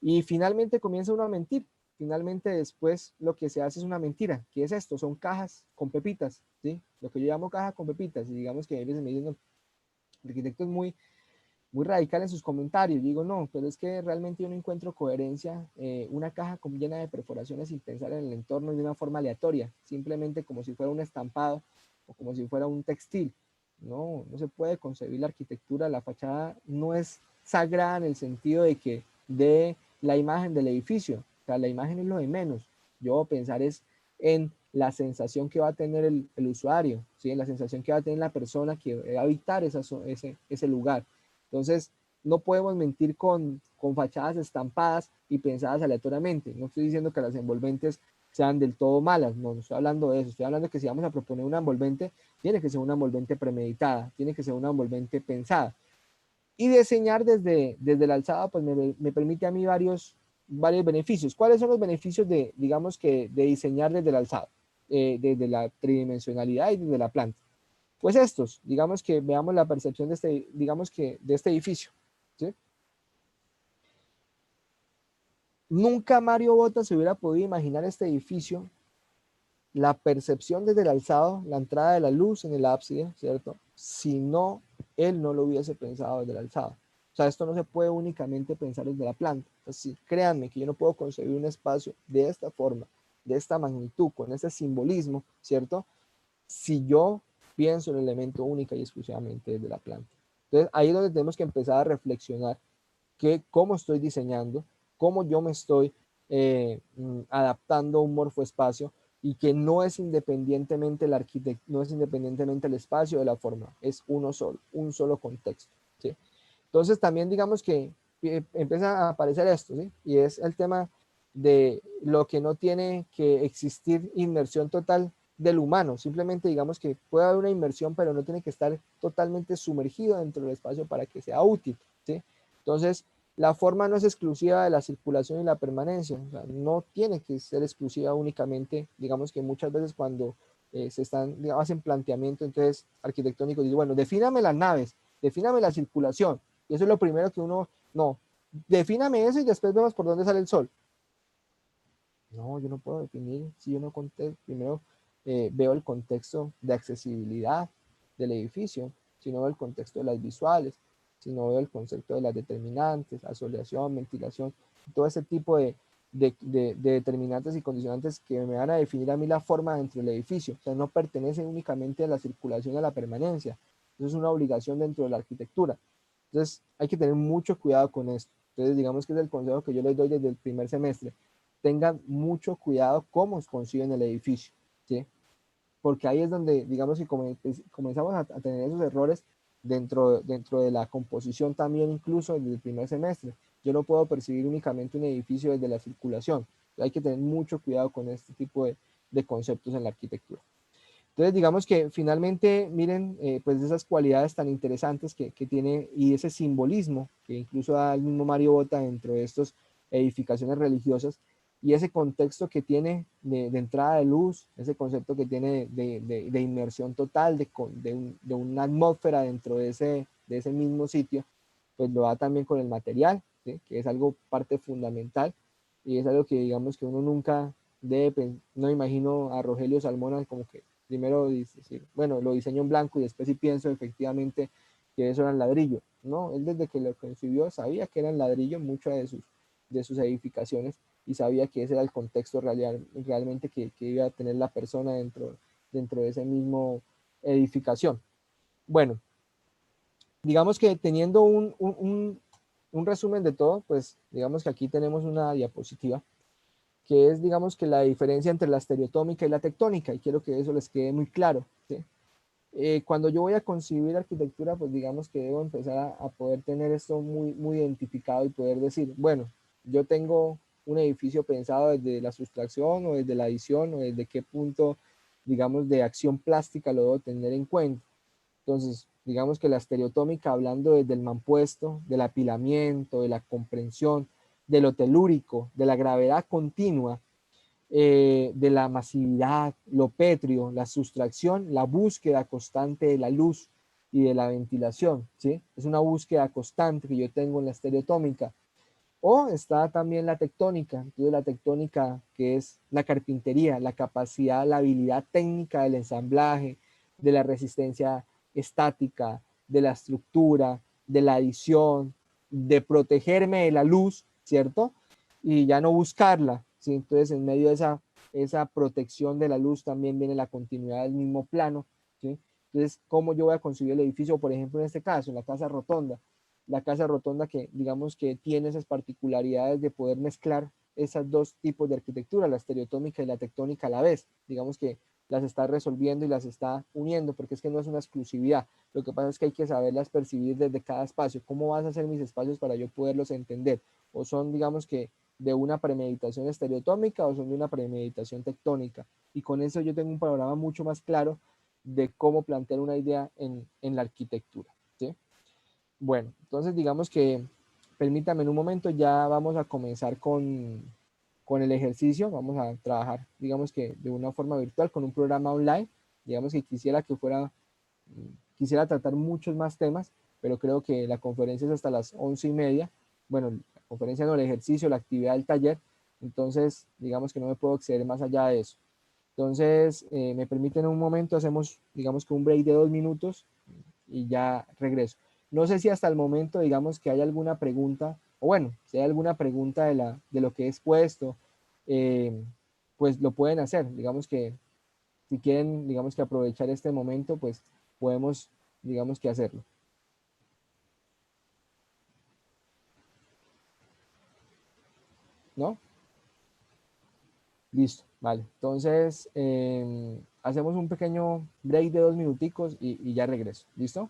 Y finalmente comienza uno a mentir. Finalmente después lo que se hace es una mentira. ¿Qué es esto? Son cajas con pepitas, ¿sí? Lo que yo llamo caja con pepitas. Y digamos que a veces me dicen, no, el arquitecto es muy radical en sus comentarios. Digo, no, pero es que realmente yo no encuentro coherencia. Una caja llena de perforaciones sin pensar en el entorno de una forma aleatoria, simplemente como si fuera un estampado o como si fuera un textil. No, no se puede concebir la arquitectura. La fachada no es sagrada en el sentido de que dé la imagen del edificio. O sea, la imagen es lo de menos. Yo pensar es en la sensación que va a tener el usuario, ¿sí? La sensación que va a tener la persona que va a habitar ese lugar. Entonces, no podemos mentir con fachadas estampadas y pensadas aleatoriamente. No estoy diciendo que las envolventes sean del todo malas, no estoy hablando de eso, estoy hablando de que si vamos a proponer una envolvente, tiene que ser una envolvente premeditada, tiene que ser una envolvente pensada. Y diseñar desde el alzado, pues me permite a mí varios beneficios. ¿Cuáles son los beneficios digamos que, de diseñar desde el alzado? Desde la tridimensionalidad y desde la planta. Pues estos, digamos que veamos la percepción de este edificio, ¿sí? Nunca Mario Botta se hubiera podido imaginar este edificio, la percepción desde el alzado, la entrada de la luz en el ábside, ¿cierto? Si no, él no lo hubiese pensado desde el alzado. O sea, esto no se puede únicamente pensar desde la planta. Entonces, créanme que yo no puedo concebir un espacio de esta forma, de esta magnitud, con ese simbolismo, ¿cierto? Si yo pienso en el elemento única y exclusivamente desde la planta. Entonces, ahí es donde tenemos que empezar a reflexionar cómo estoy diseñando, cómo yo me estoy adaptando a un morfoespacio, y que no es independientemente el no es independientemente el espacio de la forma, es uno solo, un solo contexto, ¿sí? Entonces también digamos que empieza a aparecer esto, ¿sí? Y es el tema de lo que no tiene que existir inmersión total del humano, simplemente digamos que puede haber una inmersión, pero no tiene que estar totalmente sumergido dentro del espacio para que sea útil, ¿sí? Entonces, la forma no es exclusiva de la circulación y la permanencia, o sea, no tiene que ser exclusiva únicamente, digamos que muchas veces cuando hacen planteamiento, entonces arquitectónico, dice, bueno, defíname las naves, defíname la circulación, y eso es lo primero que no, defíname eso y después vemos por dónde sale el sol. No, yo no puedo definir si yo no primero veo el contexto de accesibilidad del edificio, si no veo el contexto de las visuales, si no veo el concepto de las determinantes, asoleación, ventilación, todo ese tipo de determinantes y condicionantes que me van a definir a mí la forma dentro del edificio. O sea, no pertenece únicamente a la circulación y a la permanencia. Eso es una obligación dentro de la arquitectura. Entonces, hay que tener mucho cuidado con esto. Entonces, digamos que es el consejo que yo les doy desde el primer semestre. Tengan mucho cuidado cómo conciben el edificio, ¿sí? Porque ahí es donde, digamos que comenzamos a tener esos errores dentro de la composición también, incluso desde el primer semestre. Yo no puedo percibir únicamente un edificio desde la circulación. Hay que tener mucho cuidado con este tipo de conceptos en la arquitectura. Entonces, digamos que finalmente, miren, pues esas cualidades tan interesantes que tiene y ese simbolismo que incluso da el mismo Mario Botta dentro de estas edificaciones religiosas, y ese contexto que tiene de entrada de luz, ese concepto que tiene de inmersión total, de una atmósfera dentro de ese mismo sitio, pues lo da también con el material, ¿sí? Que es algo parte fundamental, y es algo que digamos que uno nunca no imagino a Rogelio Salmona como que primero dice, bueno, lo diseño en blanco y después sí pienso efectivamente que eso era ladrillo. No, él desde que lo concibió sabía que eran ladrillo muchas de sus edificaciones, y sabía que ese era el contexto realmente que iba a tener la persona dentro de ese mismo edificación. Bueno, digamos que teniendo un resumen de todo, pues digamos que aquí tenemos una diapositiva que es, digamos que la diferencia entre la estereotómica y la tectónica, y quiero que eso les quede muy claro, ¿sí? Cuando yo voy a concebir arquitectura, pues digamos que debo empezar a poder tener esto muy, muy identificado y poder decir, bueno, yo tengo un edificio pensado desde la sustracción o desde la adición o desde qué punto, digamos, de acción plástica lo debo tener en cuenta. Entonces, digamos que la estereotómica, hablando desde el mampuesto, del apilamiento, de la comprensión, de lo telúrico, de la gravedad continua, de la masividad, lo pétreo, la sustracción, la búsqueda constante de la luz y de la ventilación, ¿sí? Es una búsqueda constante que yo tengo en la estereotómica. O está también la tectónica, entonces la tectónica que es la carpintería, la capacidad, la habilidad técnica del ensamblaje, de la resistencia estática, de la estructura, de la adición, de protegerme de la luz, ¿cierto? Y ya no buscarla, ¿sí? Entonces en medio de esa protección de la luz también viene la continuidad del mismo plano, ¿sí? Entonces, ¿cómo yo voy a construir el edificio? Por ejemplo, en este caso, en la casa rotonda. La casa rotonda que digamos que tiene esas particularidades de poder mezclar esas dos tipos de arquitectura, la estereotómica y la tectónica a la vez. Digamos que las está resolviendo y las está uniendo, porque es que no es una exclusividad. Lo que pasa es que hay que saberlas percibir desde cada espacio. ¿Cómo vas a hacer mis espacios para yo poderlos entender? O son, digamos que, de una premeditación estereotómica o son de una premeditación tectónica. Y con eso yo tengo un panorama mucho más claro de cómo plantear una idea en la arquitectura, ¿sí? Bueno, entonces digamos que, permítame en un momento, ya vamos a comenzar con el ejercicio. Vamos a trabajar, digamos que de una forma virtual con un programa online. Digamos que quisiera tratar muchos más temas, pero creo que la conferencia es hasta las 11:30. Bueno, la conferencia no, el ejercicio, la actividad del taller. Entonces, digamos que no me puedo exceder más allá de eso. Entonces, me permiten un momento, hacemos, digamos que un break de 2 minutos y ya regreso. No sé si hasta el momento, digamos que hay alguna pregunta, o bueno, si hay alguna pregunta de lo que he expuesto, pues lo pueden hacer. Digamos que si quieren, digamos que aprovechar este momento, pues podemos, digamos que hacerlo. ¿No? Listo, vale. Entonces, hacemos un pequeño break de 2 minuticos y ya regreso. ¿Listo?